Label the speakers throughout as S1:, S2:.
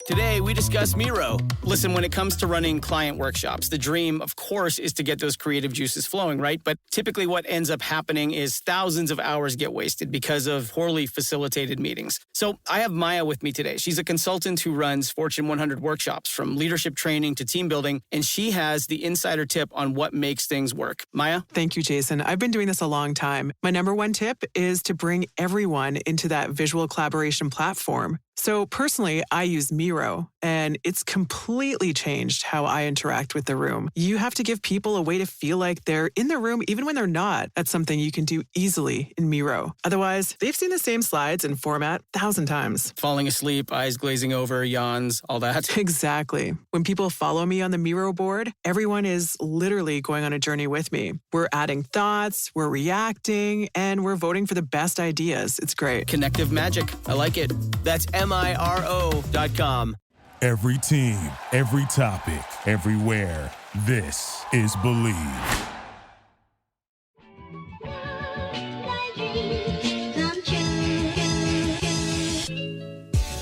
S1: Today, we discuss Miro. Listen, when it comes to running client workshops, the dream, of course, is to get those creative juices flowing, right? But typically what ends up happening is thousands of hours get wasted because of poorly facilitated meetings. So I have Maya with me today. She's a consultant who runs Fortune 100 workshops, from leadership training to team building, and she has the insider tip on what makes things work. Maya?
S2: Thank you, Jason. I've been doing this a long time. My number one tip is to bring everyone into that visual collaboration platform. So personally, I use Miro, and it's completely changed how I interact with the room. You have to give people a way to feel like they're in the room even when they're not. That's something you can do easily in Miro. Otherwise, they've seen the same slides and format 1,000 times.
S1: Falling asleep, eyes glazing over, yawns, all that.
S2: Exactly. When people follow me on the Miro board, everyone is literally going on a journey with me. We're adding thoughts, we're reacting, and we're voting for the best ideas. It's great.
S1: Connective magic. I like it. That's MIRO.com.
S3: Every team, every topic, everywhere. This is Believe.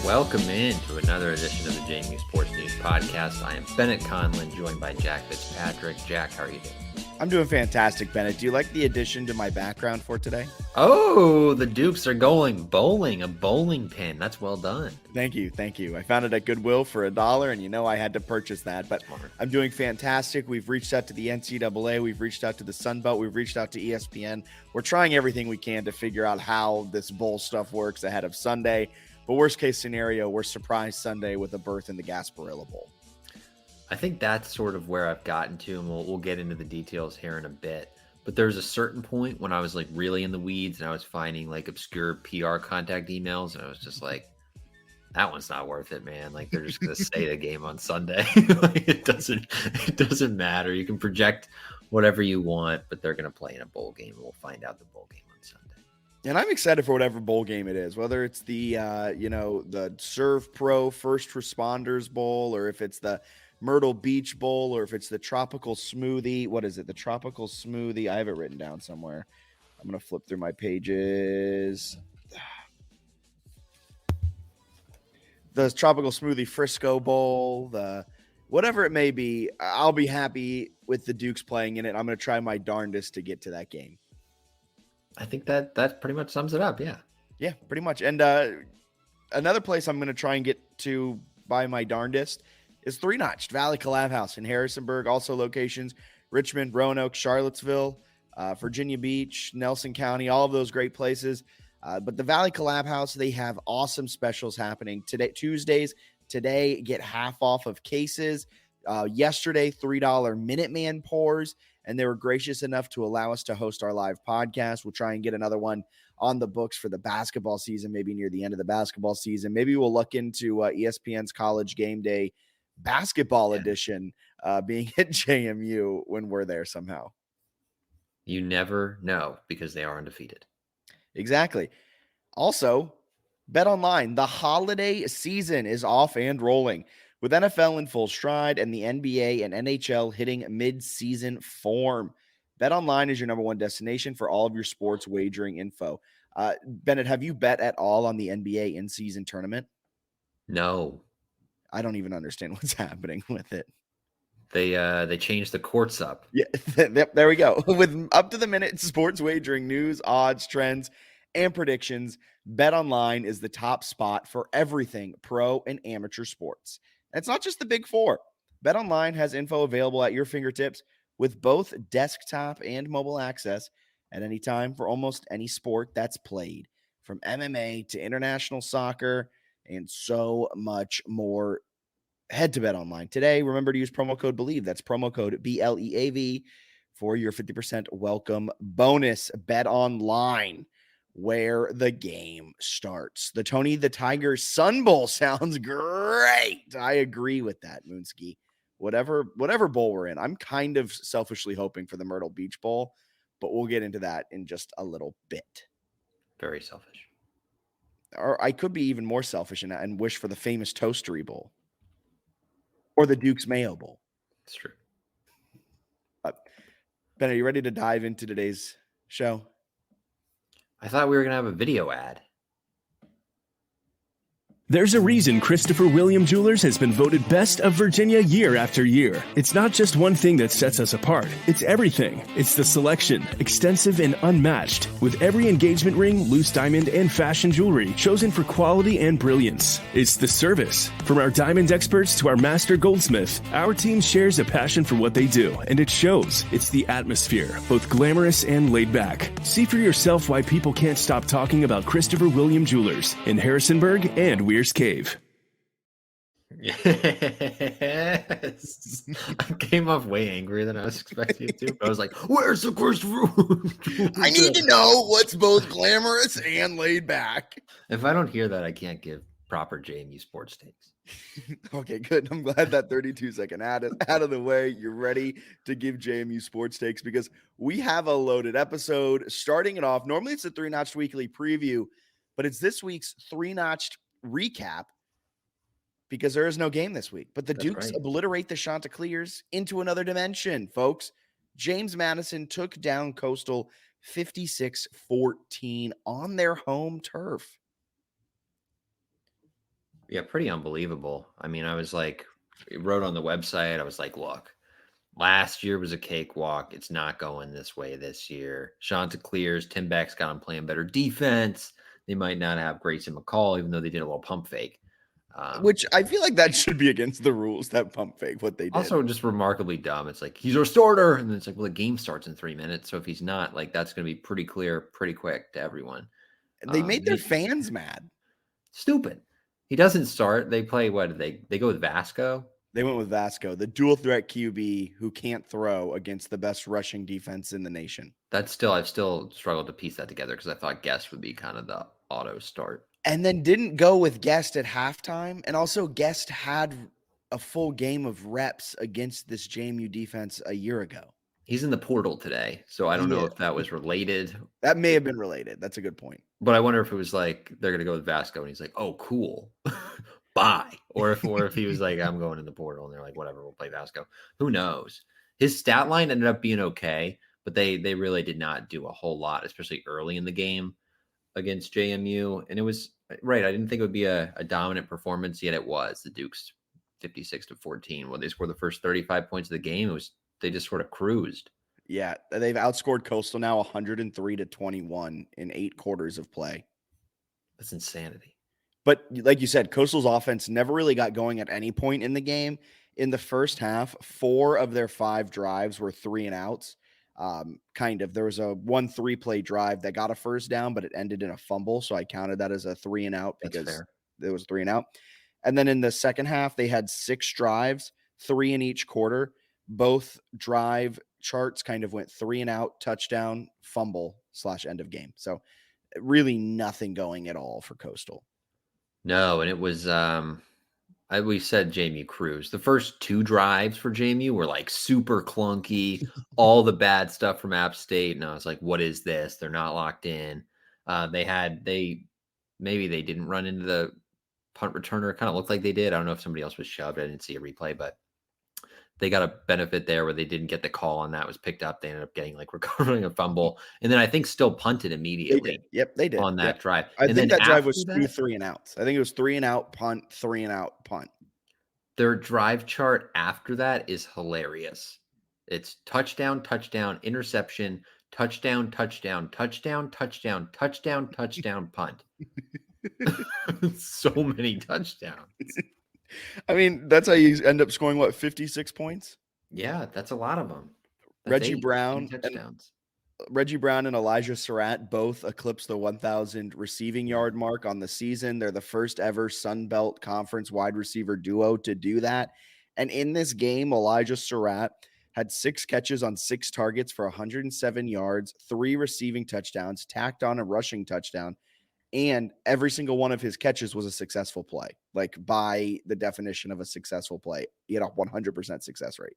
S4: Welcome in to another edition of the JMU Sports News Podcast. I am Bennett Conlin, joined by Jack Fitzpatrick. Jack, how are you doing?
S5: I'm doing fantastic, Bennett. Do you like the addition to my background for today?
S4: Oh, the Dukes are going bowling, a bowling pin. That's well done.
S5: Thank you. I found it at Goodwill for $1, and you know I had to purchase that. But I'm doing fantastic. We've reached out to the NCAA. We've reached out to the Sun Belt. We've reached out to ESPN. We're trying everything we can to figure out how this bowl stuff works ahead of Sunday. But worst case scenario, we're surprised Sunday with a berth in the Gasparilla Bowl.
S4: I think that's sort of where I've gotten to, and we'll get into the details here in a bit. But there's a certain point when I was like really in the weeds and I was finding like obscure PR contact emails, and I was just like, that one's not worth it, man. Like, they're just going to stay the game on Sunday. Like, it doesn't matter. You can project whatever you want, but they're going to play in a bowl game, and we'll find out the bowl game on Sunday.
S5: And I'm excited for whatever bowl game it is, whether it's the, the Serve Pro First Responders Bowl, or if it's the Myrtle Beach Bowl, or if it's the Tropical Smoothie. What is it? The Tropical Smoothie. I have it written down somewhere. I'm going to flip through my pages. The Tropical Smoothie Frisco Bowl, whatever it may be, I'll be happy with the Dukes playing in it. I'm going to try my darndest to get to that game.
S4: I think that pretty much sums it up. Yeah.
S5: Yeah, pretty much. And another place I'm going to try and get to by my darndest is Three Notched Valley Collab House in Harrisonburg. Also locations, Richmond, Roanoke, Charlottesville, Virginia Beach, Nelson County, all of those great places. But the Valley Collab House, they have awesome specials happening today. Tuesdays, today, get half off of cases. Yesterday, $3 Minuteman pours, and they were gracious enough to allow us to host our live podcast. We'll try and get another one on the books for the basketball season, maybe near the end of the basketball season. Maybe we'll look into ESPN's College Game Day basketball edition being at JMU when we're there somehow.
S4: You never know, because they are undefeated.
S5: Exactly. Also, Bet Online, the holiday season is off and rolling, with NFL in full stride and the NBA and NHL hitting mid-season form. Bet Online is your number one destination for all of your sports wagering info. Bennett, have you bet at all on the NBA in-season tournament?
S4: No.
S5: I don't even understand what's happening with it.
S4: They changed the courts up.
S5: Yeah, there we go. With up-to-the-minute sports wagering news, odds, trends, and predictions, Bet Online is the top spot for everything pro and amateur sports. And it's not just the big four. Bet Online has info available at your fingertips with both desktop and mobile access at any time for almost any sport that's played, from MMA to international soccer and so much more. Head to Bet Online today. Remember to use promo code BELIEVE. That's promo code BLEAV for your 50% welcome bonus. Bet Online, where the game starts. The Tony the Tiger Sun Bowl sounds great. I agree with that, Moonski. Whatever bowl we're in, I'm kind of selfishly hoping for the Myrtle Beach Bowl, but we'll get into that in just a little bit.
S4: Very selfish.
S5: Or I could be even more selfish and wish for the famous Toastery Bowl or the Duke's Mayo Bowl.
S4: It's true.
S5: Ben, are you ready to dive into today's show?
S4: I thought we were going to have a video ad.
S6: There's a reason Christopher William Jewelers has been voted Best of Virginia year after year. It's not just one thing that sets us apart. It's everything. It's the selection, extensive and unmatched, with every engagement ring, loose diamond, and fashion jewelry chosen for quality and brilliance. It's the service. From our diamond experts to our master goldsmith, our team shares a passion for what they do, and it shows. It's the atmosphere, both glamorous and laid back. See for yourself why people can't stop talking about Christopher William Jewelers in Harrisonburg and Weir's Cave.
S4: Yes. I came off way angrier than I was expecting it to. But I was like, where's the Christopher?
S5: I need to know what's both glamorous and laid back.
S4: If I don't hear that, I can't give proper JMU sports takes.
S5: Okay, good. I'm glad that 32-second ad is out of the way. You're ready to give JMU sports takes because we have a loaded episode. Starting it off, normally it's a 3-notched weekly preview, but it's this week's 3-notched recap because there is no game this week. But the Dukes obliterate the Chanticleers into another dimension, folks. James Madison took down Coastal 56-14 on their home turf.
S4: Yeah, pretty unbelievable. I mean, I was like, wrote on the website, I was like, look, last year was a cakewalk. It's not going this way this year. Chanticleers, Tim Beck's got them playing better defense. They might not have Grayson McCall, even though they did a little pump fake.
S5: Which I feel like that should be against the rules, that pump fake, what they did.
S4: Also just remarkably dumb. It's like, he's our starter. And then it's like, well, the game starts in 3 minutes. So if he's not, like, that's going to be pretty clear, pretty quick to everyone.
S5: They made their fans mad.
S4: Stupid. He doesn't start. They play, what did they go with Vasco?
S5: They went with Vasco, the dual threat QB who can't throw against the best rushing defense in the nation.
S4: I've still struggled to piece that together because I thought Guest would be kind of the auto start.
S5: And then didn't go with Guest at halftime. And also Guest had a full game of reps against this JMU defense a year ago.
S4: He's in the portal today, so I don't know if that was related.
S5: That may have been related. That's a good point.
S4: But I wonder if it was like they're going to go with Vasco, and he's like, "Oh, cool, bye." Or if he was like, "I'm going in the portal," and they're like, "Whatever, we'll play Vasco." Who knows? His stat line ended up being okay, but they really did not do a whole lot, especially early in the game against JMU. And it was right. I didn't think it would be a dominant performance, yet it was. The Dukes 56-14. When they scored the first 35 points of the game, they just sort of cruised.
S5: Yeah, they've outscored Coastal now 103-21 in 8 quarters of play.
S4: That's insanity.
S5: But like you said, Coastal's offense never really got going at any point in the game. In the first half, 4 of their 5 drives were 3 and outs. There was a 1-3 play drive that got a first down, but it ended in a fumble. So I counted that as a 3 and out because it was 3 and out. And then in the second half, they had 6 drives, 3 in each quarter. Both drive charts kind of went 3 and out, touchdown, fumble / end of game. So really nothing going at all for Coastal.
S4: No, and it was we said JMU cruise. The first 2 drives for JMU were like super clunky, all the bad stuff from App State, and I was like, what is this? They're not locked in. Maybe they didn't run into the punt returner. It kind of looked like they did. I don't know if somebody else was shoved. I didn't see a replay, but they got a benefit there where they didn't get the call on that was picked up. They ended up getting recovering a fumble and then I think still punted immediately.
S5: They did
S4: on that drive.
S5: I think that drive was 2 3 and outs. I think it was 3 and out, punt, 3 and out, punt.
S4: Their drive chart after that is hilarious. It's touchdown, touchdown, interception, touchdown, touchdown, touchdown, touchdown, touchdown, touchdown, punt. So many touchdowns.
S5: I mean, that's how you end up scoring, 56 points?
S4: Yeah, that's a lot of them.
S5: Reggie Brown and Elijah Surratt both eclipsed the 1,000 receiving yard mark on the season. They're the first ever Sun Belt Conference wide receiver duo to do that. And in this game, Elijah Surratt had 6 catches on 6 targets for 107 yards, 3 receiving touchdowns, tacked on a rushing touchdown. And every single one of his catches was a successful play, like by the definition of a successful play. He had a 100% success rate.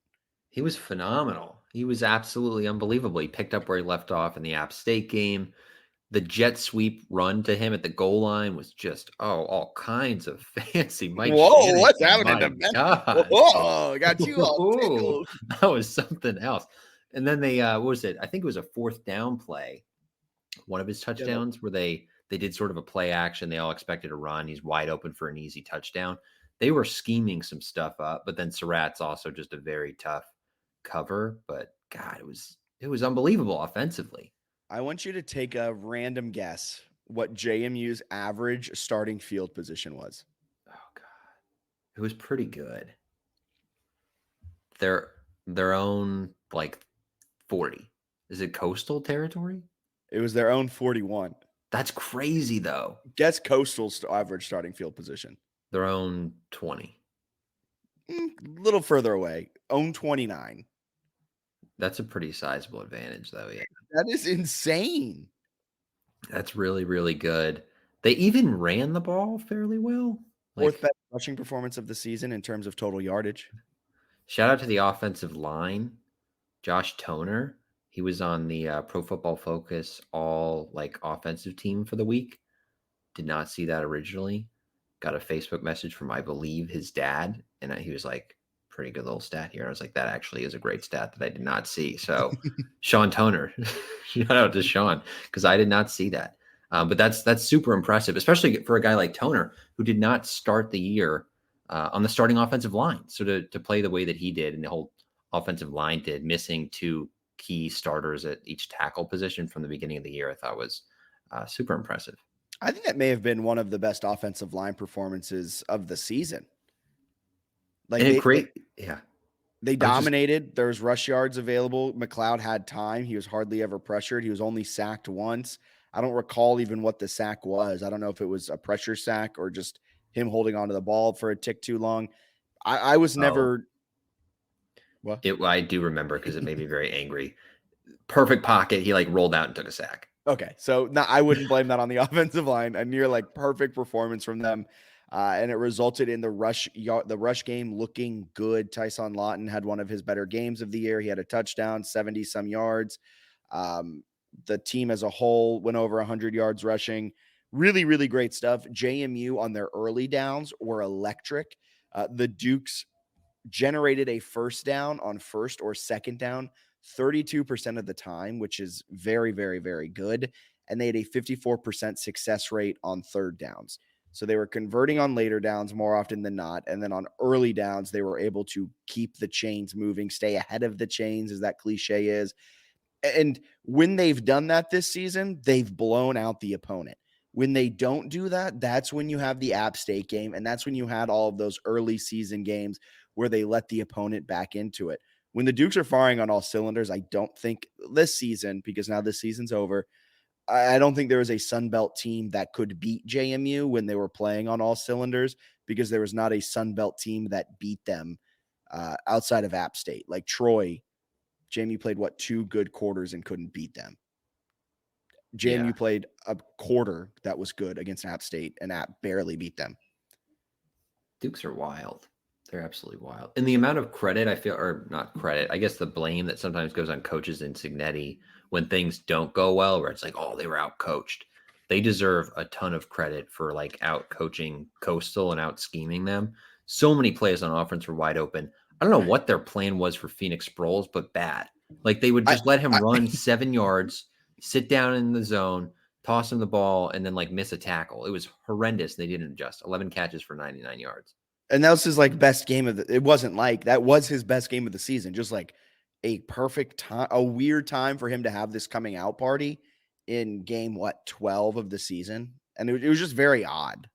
S4: He was phenomenal. He was absolutely unbelievable. He picked up where he left off in the App State game. The jet sweep run to him at the goal line was just, all kinds of fancy.
S5: Whoa, what's happening? Whoa, got you all tickled.
S4: That was something else. And then they, what was it? I think it was a 4th down play. One of his touchdowns where they They did sort of a play action. They all expected a run. He's wide open for an easy touchdown. They were scheming some stuff up, but then Surratt's also just a very tough cover. But God, it was unbelievable offensively.
S5: I want you to take a random guess what JMU's average starting field position was.
S4: Oh God, it was pretty good. Their own like 40. Is it coastal territory?
S5: It was their own 41.
S4: That's crazy though.
S5: Guess Coastal's average starting field position.
S4: Their own 20.
S5: A little further away. Own 29.
S4: That's a pretty sizable advantage though. Yeah.
S5: That is insane.
S4: That's really, really good. They even ran the ball fairly well.
S5: Fourth best rushing performance of the season in terms of total yardage.
S4: Shout out to the offensive line, Josh Toner. He was on the Pro Football Focus all like offensive team for the week. Did not see that originally. Got a Facebook message from, I believe, his dad. And he was like, pretty good little stat here. I was like, that actually is a great stat that I did not see. So Sean Toner, shout out to Sean, because I did not see that. But that's super impressive, especially for a guy like Toner, who did not start the year on the starting offensive line. So to play the way that he did and the whole offensive line did, missing two key starters at each tackle position from the beginning of the year, I thought was super impressive.
S5: I think that may have been one of the best offensive line performances of the season. Like they dominated. There's rush yards available. McLeod had time. He was hardly ever pressured. He was only sacked once. I don't recall even what the sack was. I don't know if it was a pressure sack or just him holding onto the ball for a tick too long. I was never. What?
S4: I do remember because it made me very angry. Perfect pocket. He like rolled out and took a sack.
S5: Okay, so I wouldn't blame that on the offensive line. A near like perfect performance from them, and it resulted in the rush game looking good. Tyson Lawton had one of his better games of the year. He had a touchdown, 70-some yards. The team as a whole went over 100 yards rushing. Really, really great stuff. JMU on their early downs were electric. The Dukes generated a first down on first or second down 32% of the time, which is very, very, very good. And they had a 54% success rate on third downs. So they were converting on later downs more often than not. And then on early downs, they were able to keep the chains moving, stay ahead of the chains, as that cliche is. And when they've done that this season, they've blown out the opponent. When they don't do that, that's when you have the App State game. And that's when you had all of those early season games where they let the opponent back into it. When the Dukes are firing on all cylinders, I don't think this season, because now this season's over, I don't think there was a Sun Belt team that could beat JMU when they were playing on all cylinders, because there was not a Sun Belt team that beat them outside of App State. Like Troy, JMU played, 2 good quarters and couldn't beat them. JMU played a quarter that was good against App State, and App barely beat them.
S4: Dukes are wild. They're absolutely wild. And the amount of credit I feel, or not credit, I guess the blame that sometimes goes on coaches in Cignetti when things don't go well, where it's like, oh, they were out coached. They deserve a ton of credit for like out coaching Coastal and out scheming them. So many plays on offense were wide open. I don't know what their plan was for Phoenix Sproles, but bad. Like they would just let him run 7 yards, sit down in the zone, toss him the ball, and then like miss a tackle. It was horrendous. They didn't adjust. 11 catches for 99 yards.
S5: And that was his like best game of it wasn't like that was his best game of the season. Just like a perfect time, a weird time for him to have this coming out party in game 12 of the season. And it was just very odd.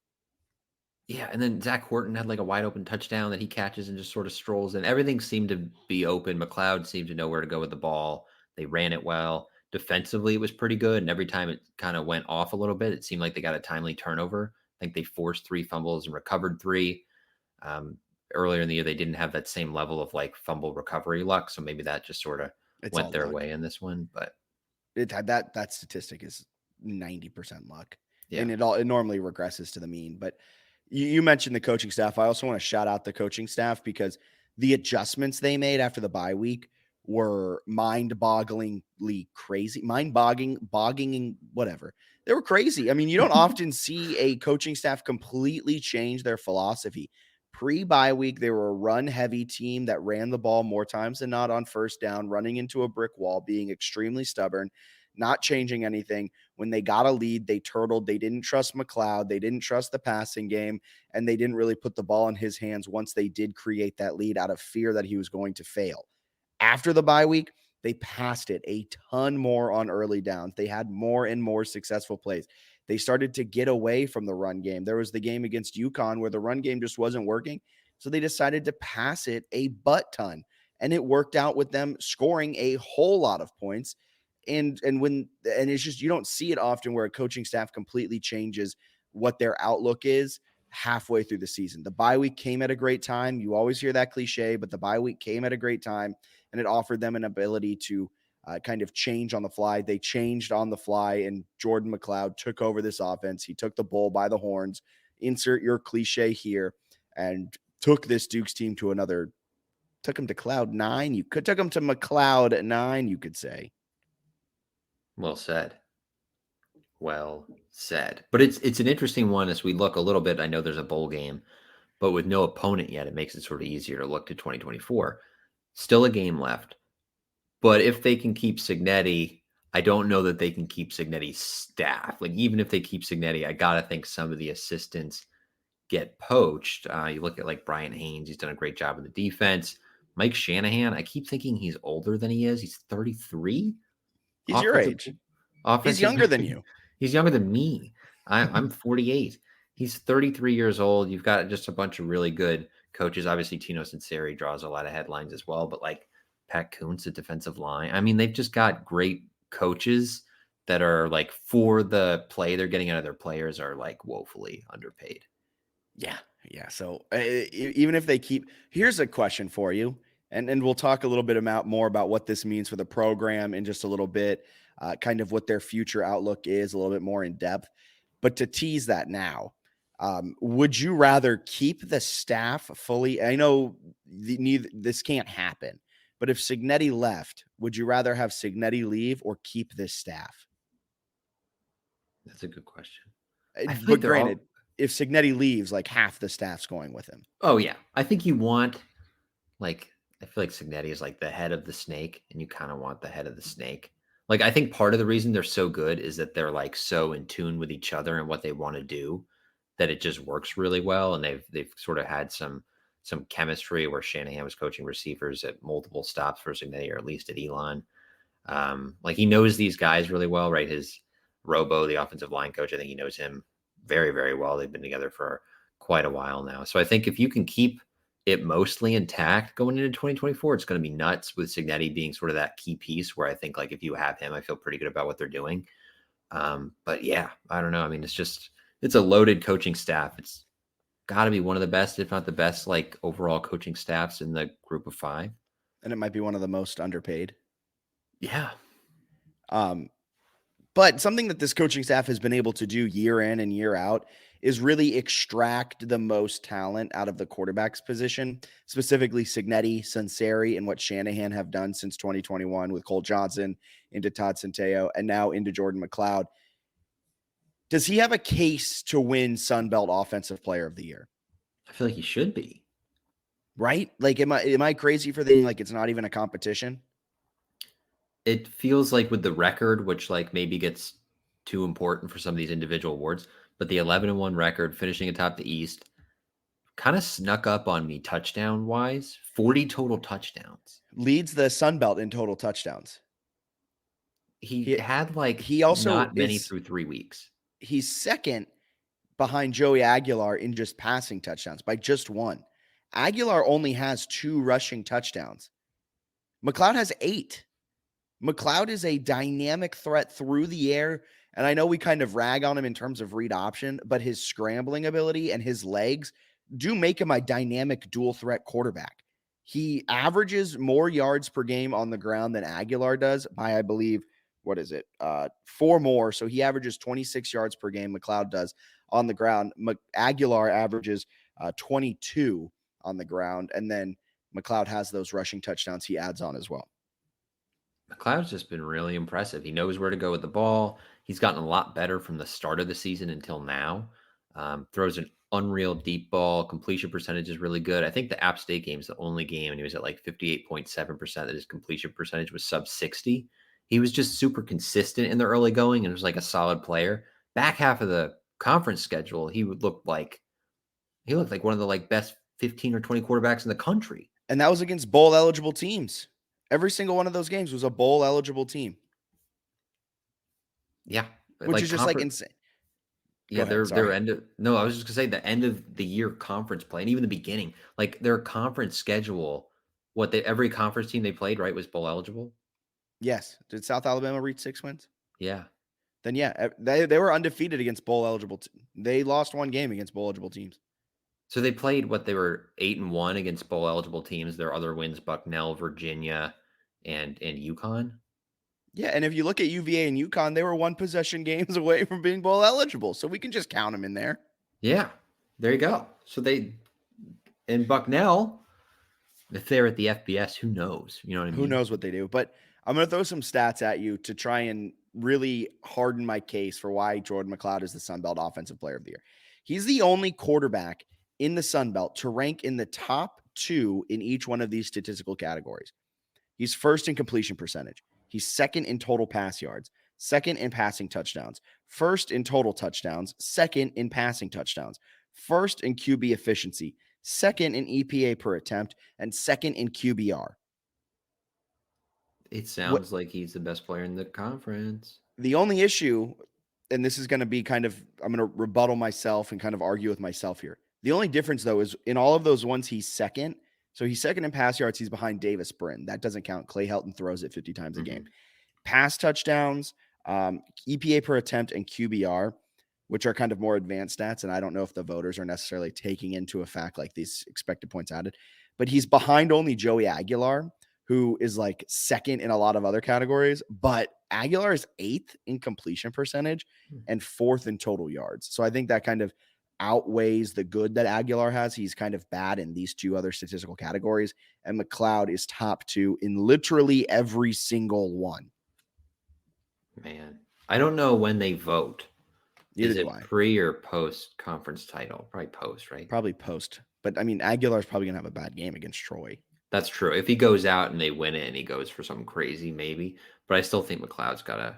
S4: Yeah. And then Zach Horton had like a wide open touchdown that he catches and just sort of strolls in. Everything seemed to be open. McLeod seemed to know where to go with the ball. They ran it well. Defensively, it was pretty good. And every time it kind of went off a little bit, it seemed like they got a timely turnover. I think they forced 3 fumbles and recovered 3. Earlier in the year, they didn't have that same level of like fumble recovery luck. So maybe that just sort of went their way in this one, but
S5: that statistic is 90% luck.
S4: Yeah.
S5: And it normally regresses to the mean, but you mentioned the coaching staff. I also want to shout out the coaching staff because the adjustments they made after the bye week were mind-bogglingly crazy, mind-boggling, whatever. They were crazy. I mean, you don't often see a coaching staff completely change their philosophy. Pre-bye week, they were a run-heavy team that ran the ball more times than not on first down, running into a brick wall, being extremely stubborn, not changing anything. when they got a lead, they turtled. They didn't trust McLeod. They didn't trust the passing game, and they didn't really put the ball in his hands once they did create that lead out of fear that he was going to fail. After the bye week, they passed it a ton more on early downs. They had more and more successful plays. They started to get away from the run game. There was the game against UConn where the run game just wasn't working. So they decided to pass it a butt ton. And it worked out with them scoring a whole lot of points. And it's just, you don't see it often where a coaching staff completely changes what their outlook is halfway through the season. The bye week came at a great time. You always hear that cliche, but the bye week came at a great time, and it offered them an ability to kind of change on the fly. They changed on the fly, and Jordan McLeod took over this offense. He took the bull by the horns, insert your cliche here, and took this Dukes team to took him to cloud nine. Took him to McLeod 9, you could say.
S4: Well said. Well said. But it's an interesting one as we look a little bit. I know there's a bowl game, but with no opponent yet, it makes it sort of easier to look to 2024. Still a game left. But if they can keep Cignetti, I don't know that they can keep Cignetti's staff. Like, even if they keep Cignetti, I got to think some of the assistants get poached. You look at like Brian Haynes, he's done a great job in the defense. Mike Shanahan, I keep thinking he's older than he is. He's 33.
S5: He's your age. He's younger than you.
S4: He's younger than me. I'm 48. He's 33 years old. You've got just a bunch of really good coaches. Obviously, Tino Sinceri draws a lot of headlines as well, but like Pat Kuntz at defensive line. I mean, they've just got great coaches that are like, for the play they're getting out of their players, are like woefully underpaid.
S5: Yeah. So even if they here's a question for you, and we'll talk a little bit more about what this means for the program in just a little bit, kind of what their future outlook is a little bit more in depth. But to tease that now, would you rather keep the staff fully? I know this can't happen, but if Cignetti left, would you rather have Cignetti leave or keep this staff?
S4: That's a good question.
S5: But granted, if Cignetti leaves, like half the staff's going with him.
S4: Oh, yeah. I think you want, like, I feel like Cignetti is like the head of the snake, and you kind of want the head of the snake. Like, I think part of the reason they're so good is that they're like so in tune with each other and what they want to do that it just works really well. And they've sort of had some chemistry where Shanahan was coaching receivers at multiple stops for Cignetti, or at least at Elon. Like, he knows these guys really well, right? His Robo, the offensive line coach, I think he knows him very, very well. They've been together for quite a while now. So I think if you can keep it mostly intact going into 2024, it's going to be nuts, with Cignetti being sort of that key piece where I think, like, if you have him, I feel pretty good about what they're doing. But yeah, I don't know. I mean, it's a loaded coaching staff. It's got to be one of the best, if not the best, like overall coaching staffs in the group of 5.
S5: And it might be one of the most underpaid.
S4: Yeah.
S5: But something that this coaching staff has been able to do year in and year out is really extract the most talent out of the quarterback's position, specifically Cignetti, Sinceri, and what Shanahan have done since 2021 with Cole Johnson into Todd Centeio and now into Jordan McLeod. Does he have a case to win Sun Belt Offensive Player of the Year?
S4: I feel like he should be.
S5: Right? Like, am I crazy for thinking like it's not even a competition?
S4: It feels like with the record, which like maybe gets too important for some of these individual awards, but the 11-1 record, finishing atop the East, kind of snuck up on me touchdown wise. 40 total touchdowns.
S5: Leads the Sun Belt in total touchdowns.
S4: He had like
S5: he also
S4: not many through 3 weeks.
S5: He's second behind Joey Aguilar in just passing touchdowns by just 1. Aguilar only has 2 rushing touchdowns. McLeod has 8. McLeod is a dynamic threat through the air. And I know we kind of rag on him in terms of read option, but his scrambling ability and his legs do make him a dynamic dual threat quarterback. He averages more yards per game on the ground than Aguilar does by, I believe, 4 more. So he averages 26 yards per game. McLeod does on the ground. Aguilar averages 22 on the ground. And then McLeod has those rushing touchdowns he adds on as well.
S4: McLeod's just been really impressive. He knows where to go with the ball. He's gotten a lot better from the start of the season until now. Throws an unreal deep ball. Completion percentage is really good. I think the App State game is the only game, and he was at like 58.7% that his completion percentage was sub 60. he was just super consistent in the early going and was like a solid player. Back half of the conference schedule, he looked like one of the like best 15 or 20 quarterbacks in the country.
S5: And that was against bowl eligible teams. Every single one of those games was a bowl eligible team.
S4: Yeah.
S5: Which is just like insane.
S4: Yeah,
S5: ahead,
S4: their end of no, I was just gonna say the end of the year conference play, and even the beginning, like their conference schedule, every conference team they played, right, was bowl eligible.
S5: Yes. Did South Alabama reach 6 wins?
S4: Yeah.
S5: Then yeah, they were undefeated against bowl eligible. They lost one game against bowl eligible teams.
S4: So they played they were 8-1 against bowl eligible teams. Their other wins: Bucknell, Virginia, and UConn.
S5: Yeah, and if you look at UVA and UConn, they were 1 possession games away from being bowl eligible, so we can just count them in there.
S4: Yeah, there you go. So in Bucknell, if they're at the FBS, who knows? You know what I mean?
S5: Who knows what they do? But I'm going to throw some stats at you to try and really harden my case for why Jordan McCloud is the Sun Belt Offensive Player of the Year. He's the only quarterback in the Sun Belt to rank in the top 2 in each one of these statistical categories. He's first in completion percentage. He's second in total pass yards, second in passing touchdowns, first in total touchdowns, second in passing touchdowns, first in QB efficiency, second in EPA per attempt, and second in QBR.
S4: It sounds like he's the best player in the conference.
S5: The only issue, and this is going to be I'm going to rebuttal myself and kind of argue with myself here. The only difference, though, is in all of those ones, he's second. So he's second in pass yards. He's behind Davis Brin. That doesn't count. Clay Helton throws it 50 times a game. Pass touchdowns, EPA per attempt, and QBR, which are kind of more advanced stats. And I don't know if the voters are necessarily taking into effect like these expected points added. But he's behind only Joey Aguilar, who is like second in a lot of other categories. But Aguilar is 8th in completion percentage and 4th in total yards. So I think that kind of outweighs the good that Aguilar has. He's kind of bad in these 2 other statistical categories, and McCloud is top 2 in literally every single one.
S4: Man, I don't know when they vote.
S5: Neither
S4: is it
S5: do I.
S4: Pre or post conference title? Probably post, right?
S5: Probably post. But I mean, Aguilar's probably gonna have a bad game against Troy.
S4: That's true. If he goes out and they win it and he goes for something crazy, maybe. But I still think McCloud's got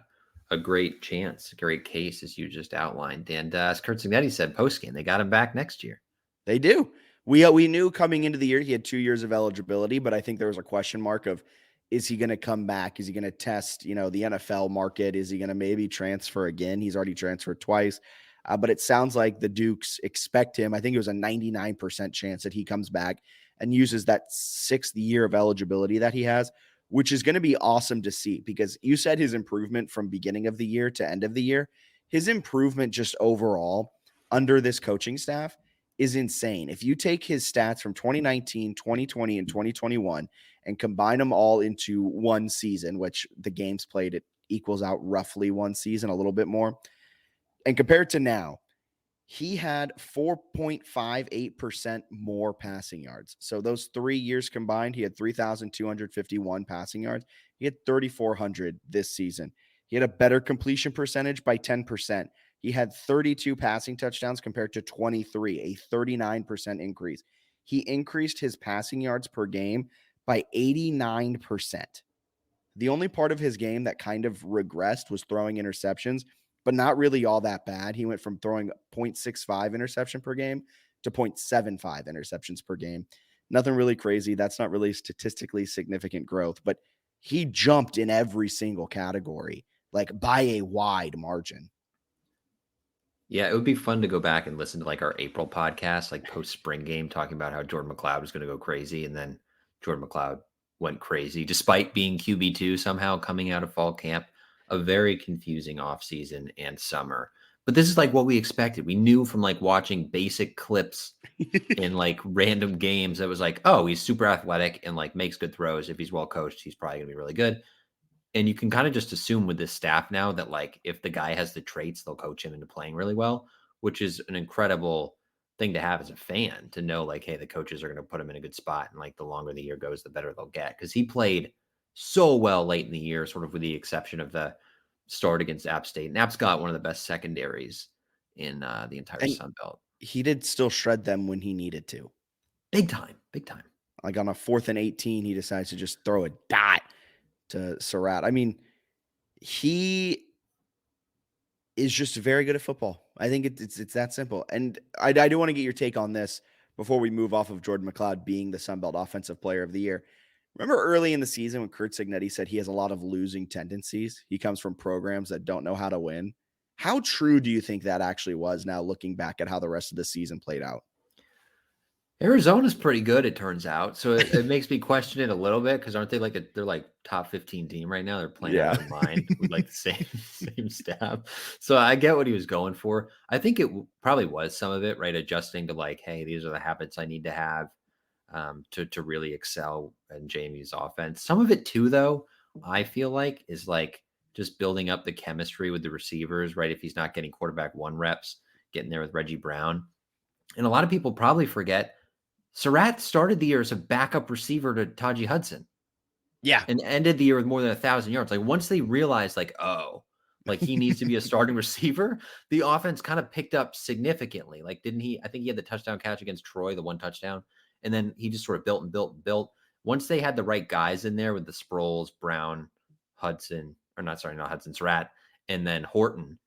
S4: a great chance, a great case, as you just outlined. And as Kurt Signetti said post-game, they got him back next year.
S5: They do. We knew coming into the year he had 2 years of eligibility, but I think there was a question mark of, is he going to come back? Is he going to test, the NFL market? Is he going to maybe transfer again? He's already transferred twice. But it sounds like the Dukes expect him. I think it was a 99% chance that he comes back and uses that 6th year of eligibility that he has, which is going to be awesome to see, because you said his improvement from beginning of the year to end of the year, his improvement just overall under this coaching staff is insane. If you take his stats from 2019, 2020, and 2021 and combine them all into one season, which the games played, it equals out roughly one season, a little bit more. And compared to now, he had 4.58% more passing yards. So those 3 years combined, he had 3,251 passing yards. He had 3,400 this season. He had a better completion percentage by 10%. He had 32 passing touchdowns compared to 23, a 39% increase. He increased his passing yards per game by 89%. The only part of his game that kind of regressed was throwing interceptions, but not really all that bad. He went from throwing 0.65 interception per game to 0.75 interceptions per game. Nothing really crazy. That's not really statistically significant growth, but he jumped in every single category, like by a wide margin.
S4: Yeah, it would be fun to go back and listen to like our April podcast, like post spring game, talking about how Jordan McCloud was going to go crazy. And then Jordan McCloud went crazy despite being QB2 somehow coming out of fall camp. A very confusing offseason and summer. But this is like what we expected. We knew from like watching basic clips in like random games that was like, oh, he's super athletic and like makes good throws. If he's well coached, he's probably going to be really good. And you can kind of just assume with this staff now that like if the guy has the traits, they'll coach him into playing really well, which is an incredible thing to have as a fan, to know like, hey, the coaches are going to put him in a good spot. And like the longer the year goes, the better they'll get. Because he played so well late in the year, sort of with the exception of the start against App State. And App's got one of the best secondaries in the entire Sun Belt.
S5: He did still shred them when he needed to.
S4: Big time.
S5: Like on a 4th and 18, he decides to just throw a dot to Surratt. I mean, he is just very good at football. I think it's that simple. And I do want to get your take on this before we move off of Jordan McLeod being the Sun Belt Offensive Player of the Year. Remember early in the season when Kurt Signetti said he has a lot of losing tendencies? He comes from programs that don't know how to win. How true do you think that actually was now looking back at how the rest of the season played out?
S4: Arizona's pretty good, it turns out. So it makes me question it a little bit because aren't they they're like top 15 team right now? They're playing out of their mind with like the same staff. So I get what he was going for. I think it probably was some of it, right? Adjusting to like, hey, these are the habits I need to have to really excel in JMU's offense. Some of it too, though, I feel like is like just building up the chemistry with the receivers, right? If he's not getting quarterback 1 reps, getting there with Reggie Brown. And a lot of people probably forget Surratt started the year as a backup receiver to Taji Hudson.
S5: Yeah.
S4: And ended the year with more than 1,000 yards. Like once they realized like, oh, like he needs to be a starting receiver, the offense kind of picked up significantly. Like didn't he? I think he had the touchdown catch against Troy, the 1 touchdown. And then he just sort of built and built and built. Once they had the right guys in there with the Sproles, Brown, Hudson, or not Hudson, Surratt, and then Horton,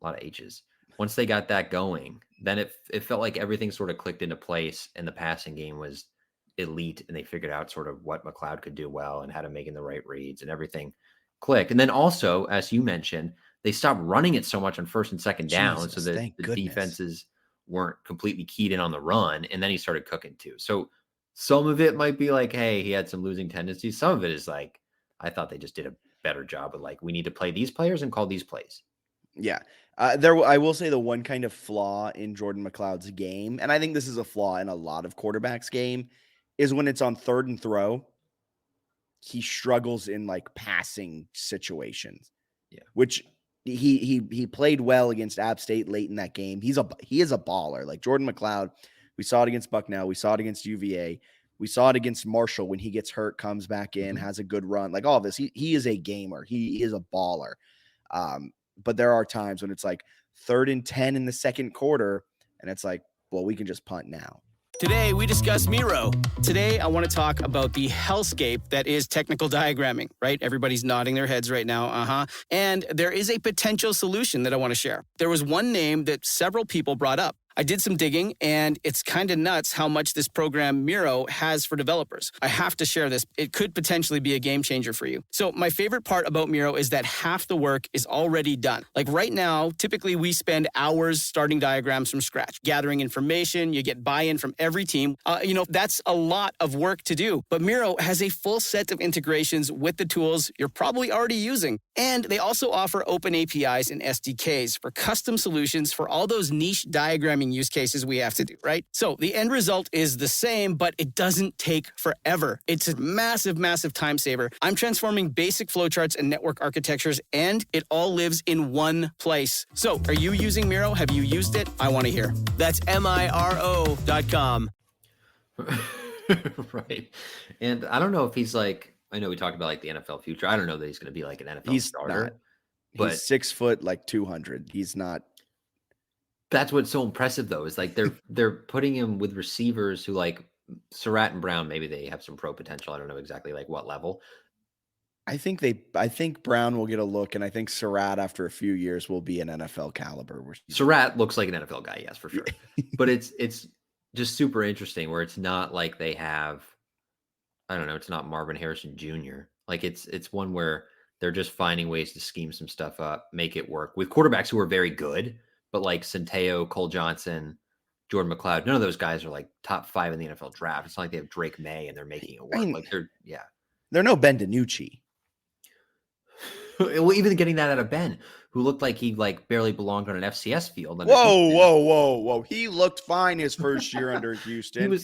S4: a lot of H's. Once they got that going, then it felt like everything sort of clicked into place and the passing game was elite and they figured out sort of what McLeod could do well and how to make in the right reads and everything clicked. And then also, as you mentioned, they stopped running it so much on first and second down so that the defenses weren't completely keyed in on the run. And then he started cooking too. So some of it might be like, hey, he had some losing tendencies. Some of it is like, I thought they just did a better job of like, we need to play these players and call these plays.
S5: Yeah. I will say the one kind of flaw in Jordan McLeod's game, and I think this is a flaw in a lot of quarterbacks' game, is when it's on 3rd and throw, he struggles in like passing situations.
S4: Yeah.
S5: Which he played well against App State late in that game. He is a baller. Like Jordan McLeod, we saw it against Bucknell, we saw it against UVA, we saw it against Marshall when he gets hurt, comes back in, has a good run. Like all of this, he is a gamer. He is a baller. But there are times when it's like 3rd and 10 in the second quarter, and it's like, well, we can just punt now.
S1: Today, we discuss Miro. Today, I want to talk about the hellscape that is technical diagramming, right? Everybody's nodding their heads right now. And there is a potential solution that I want to share. There was one name that several people brought up. I did some digging, and it's kind of nuts how much this program Miro has for developers. I have to share this. It could potentially be a game changer for you. So my favorite part about Miro is that half the work is already done. Like right now, typically we spend hours starting diagrams from scratch, gathering information. You get buy-in from every team. That's a lot of work to do. But Miro has a full set of integrations with the tools you're probably already using. And they also offer open APIs and SDKs for custom solutions for all those niche diagramming use cases we have to do, right? So the end result is the same, but it doesn't take forever. It's a massive, massive time saver. I'm transforming basic flowcharts and network architectures, and it all lives in one place. So are you using Miro? Have you used it? I want to hear. That's MIRO.com.
S4: Right. And I don't know if he's like, I know we talked about like the NFL future. I don't know that he's going to be like an NFL starter.
S5: But he's 6 foot, like 200. He's not.
S4: That's what's so impressive, though, is like they're putting him with receivers who like Surratt and Brown. Maybe they have some pro potential. I don't know exactly like what level.
S5: I think Brown will get a look, and I think Surratt after a few years will be an NFL caliber.
S4: Surratt looks like an NFL guy, yes, for sure. But it's just super interesting where it's not like they have, I don't know, it's not Marvin Harrison Jr. Like it's one where they're just finding ways to scheme some stuff up, make it work with quarterbacks who are very good. But like Centeo, Cole Johnson, Jordan McLeod, none of those guys are like top 5 in the NFL draft. It's not like they have Drake May and they're making it work.
S5: They're no Ben DiNucci.
S4: Well, even getting that out of Ben, who looked like he like barely belonged on an FCS field.
S5: Whoa. He looked fine his first year under Houston.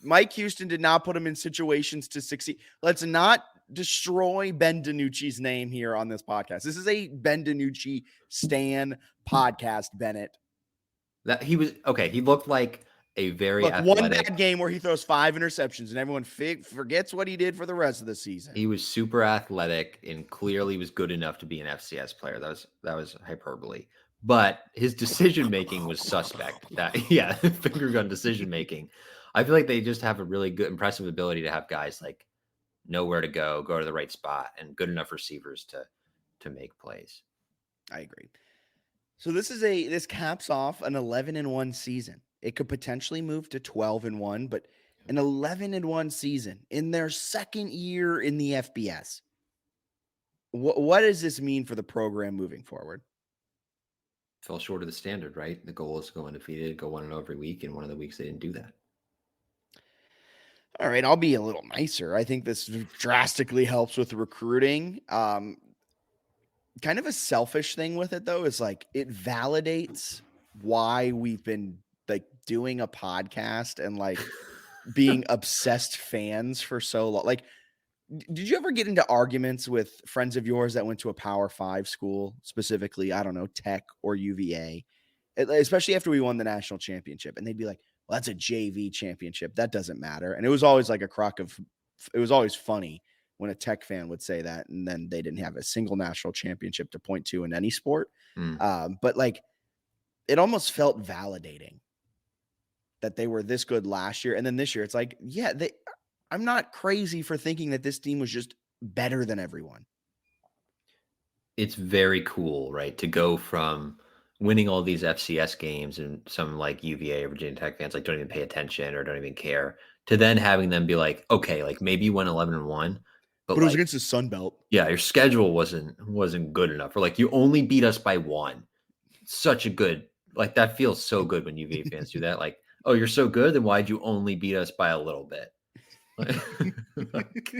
S5: Mike Houston did not put him in situations to succeed. Let's not destroy Ben DiNucci's name here on this podcast. This is a Ben DiNucci stan podcast, Bennett.
S4: That he was okay. He looked like a very athletic.
S5: One bad game where he throws 5 interceptions and everyone forgets what he did for the rest of the season.
S4: He was super athletic and clearly was good enough to be an FCS player. That was hyperbole. But his decision making was suspect. Finger gun decision making. I feel like they just have a really good, impressive ability to have guys like know where to go to the right spot, and good enough receivers to make plays.
S5: I agree. So this caps off an 11-1 season. It could potentially move to 12-1, but an 11-1 season in their second year in the FBS. What does this mean for the program moving forward?
S4: Fell short of the standard, right? The goal is to go undefeated, go 1-0 every week, and one of the weeks they didn't do that.
S5: All right, I'll be a little nicer. I think this drastically helps with recruiting. Kind of a selfish thing with it, though, is like it validates why we've been like doing a podcast and like being obsessed fans for so long. Like, did you ever get into arguments with friends of yours that went to a Power 5 school, specifically, I don't know, Tech or UVA, especially after we won the national championship? And they'd be like, well, that's a JV championship. That doesn't matter. And it was always like it was always funny when a Tech fan would say that, and then they didn't have a single national championship to point to in any sport. But like, it almost felt validating that they were this good last year. And then this year, it's like, yeah, I'm not crazy for thinking that this team was just better than everyone.
S4: It's very cool, right? To go from winning all these FCS games and some like UVA or Virginia Tech fans like don't even pay attention or don't even care, to then having them be like, okay, like maybe you went 11-1, but
S5: it was
S4: like,
S5: against the Sun Belt.
S4: Yeah, your schedule wasn't good enough. Or like you only beat us by 1. Such a good, like that feels so good when UVA fans do that. Like, oh, you're so good, then why'd you only beat us by a little bit?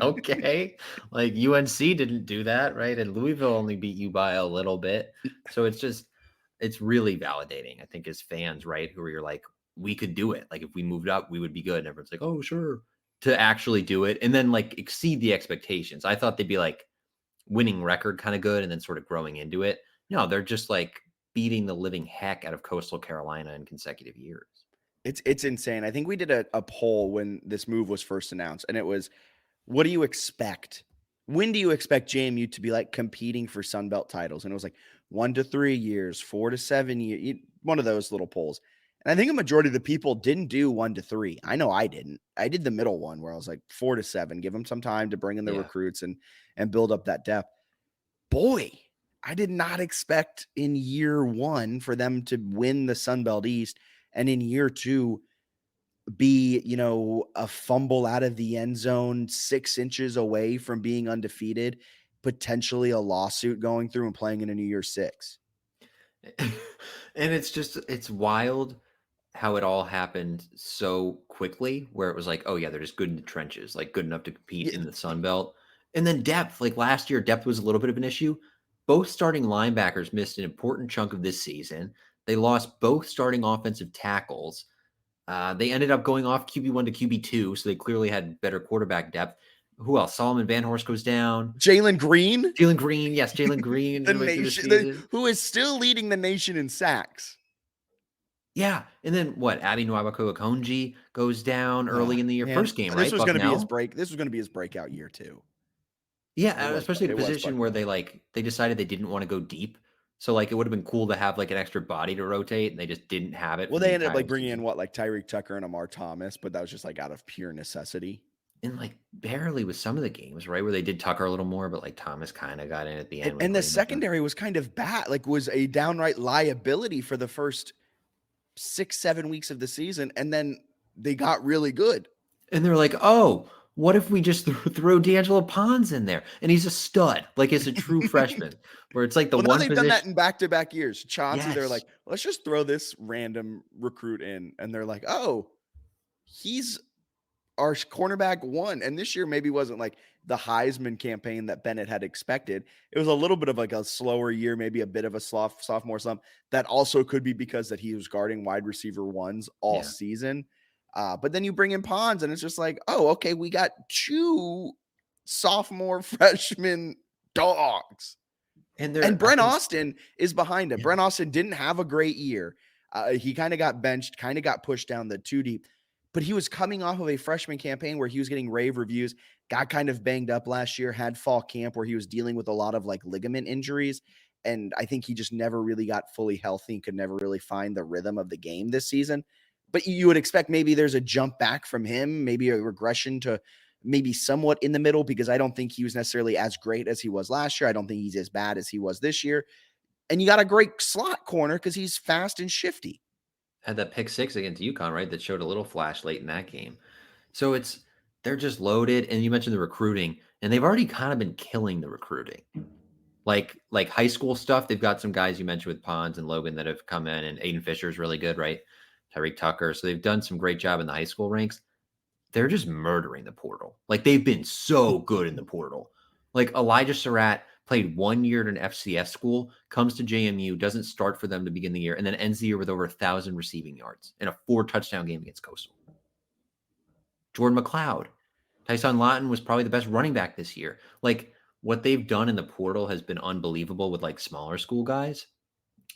S4: Okay, like UNC didn't do that, right? And Louisville only beat you by a little bit. So it's really validating, I think, as fans, right? Who you're like, we could do it. Like if we moved up, we would be good. And everyone's like, oh, sure. To actually do it and then like exceed the expectations. I thought they'd be like winning record kind of good and then sort of growing into it. No, they're just like beating the living heck out of Coastal Carolina in consecutive years.
S5: It's insane. I think we did a poll when this move was first announced, and it was, what do you expect? When do you expect JMU to be like competing for Sun Belt titles? And it was like 1 to 3 years, 4 to 7 years, one of those little polls. And I think a majority of the people didn't do 1 to 3. I know I didn't. I did the middle one where I was like 4 to 7, give them some time to bring in the recruits and build up that depth. Boy, I did not expect in year 1 for them to win the Sun Belt East. And in year 2, be, a fumble out of the end zone 6 inches away from being undefeated, potentially a lawsuit going through and playing in a New Year's 6.
S4: And it's wild how it all happened so quickly, where it was like, oh yeah, they're just good in the trenches, like good enough to compete in the Sun Belt. And then depth, like last year, depth was a little bit of an issue. Both starting linebackers missed an important chunk of this season. They lost both starting offensive tackles. They ended up going off QB1 to QB2, so they clearly had better quarterback depth. Who else? Solomon Van Horst goes down.
S5: Jalen Green?
S4: Yes, Jalen Green.
S5: Who is still leading the nation in sacks.
S4: Yeah, and then what? Abi Nwabako-Akonji goes down early in the year.
S5: Man,
S4: First game,
S5: this
S4: right?
S5: was going to be his break. This was going to be his breakout year too.
S4: Yeah, especially in a position where they decided they didn't want to go deep. So like it would have been cool to have like an extra body to rotate, and they just didn't have it.
S5: Well, they ended up like bringing in like Tyreek Tucker and Amar Thomas, but that was just like out of pure necessity.
S4: And like barely with some of the games, right, where they did Tucker a little more, but like Thomas kind of got in at the end.
S5: And the secondary was kind of bad, like was a downright liability for the first 6-7 weeks of the season, and then they got really good.
S4: And they're like, oh, what if we just throw D'Angelo Pons in there? And he's a stud, like it's a true freshman, where it's like the one
S5: they've done that in back-to-back years. Chauncey, they're like, let's just throw this random recruit in. And they're like, oh, he's our cornerback 1. And this year maybe wasn't like the Heisman campaign that Bennett had expected. It was a little bit of like a slower year, maybe a bit of a sophomore slump. That also could be because that he was guarding wide receiver 1s all season. But then you bring in Pons, and it's just like, oh, okay, we got 2 sophomore freshman dogs. And Brent Austin is behind him. Yeah. Brent Austin didn't have a great year. He kind of got benched, kind of got pushed down the 2 deep. But he was coming off of a freshman campaign where he was getting rave reviews, got kind of banged up last year, had fall camp where he was dealing with a lot of like ligament injuries. And I think he just never really got fully healthy and could never really find the rhythm of the game this season. But you would expect maybe there's a jump back from him, maybe a regression to maybe somewhat in the middle, because I don't think he was necessarily as great as he was last year. I don't think he's as bad as he was this year. And you got a great slot corner because he's fast and shifty.
S4: Had that pick six against UConn, right? That showed a little flash late in that game. So they're just loaded. And you mentioned the recruiting, and they've already kind of been killing the recruiting. Like high school stuff, they've got some guys you mentioned with Pons and Logan that have come in, and Aiden Fisher is really good, right? Tyreek Tucker. So they've done some great job in the high school ranks. They're just murdering the portal. Like, they've been so good in the portal. Like, Elijah Surratt played 1 year at an FCS school, comes to JMU, doesn't start for them to begin the year, and then ends the year with over 1,000 receiving yards in a 4-touchdown game against Coastal. Jordan McLeod. Tyson Lawton was probably the best running back this year. Like, what they've done in the portal has been unbelievable with, like, smaller school guys,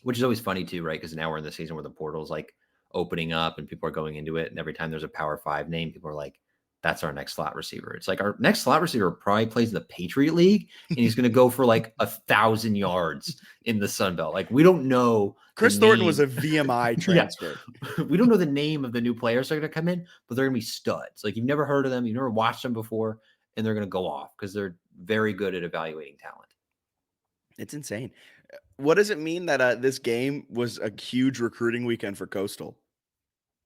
S4: which is always funny too, right? Because now we're in the season where the portal's like opening up and people are going into it. And every time there's a Power 5 name, people are like, that's our next slot receiver. It's like, our next slot receiver probably plays in the Patriot League, and he's going to go for like 1,000 yards in the Sun Belt. Like, we don't know.
S5: Chris Thornton was a VMI transfer.
S4: Yeah. We don't know the name of the new players that are going to come in, but they're going to be studs. Like, you've never heard of them. You've never watched them before, and they're going to go off because they're very good at evaluating talent.
S5: It's insane. What does it mean that this game was a huge recruiting weekend for Coastal?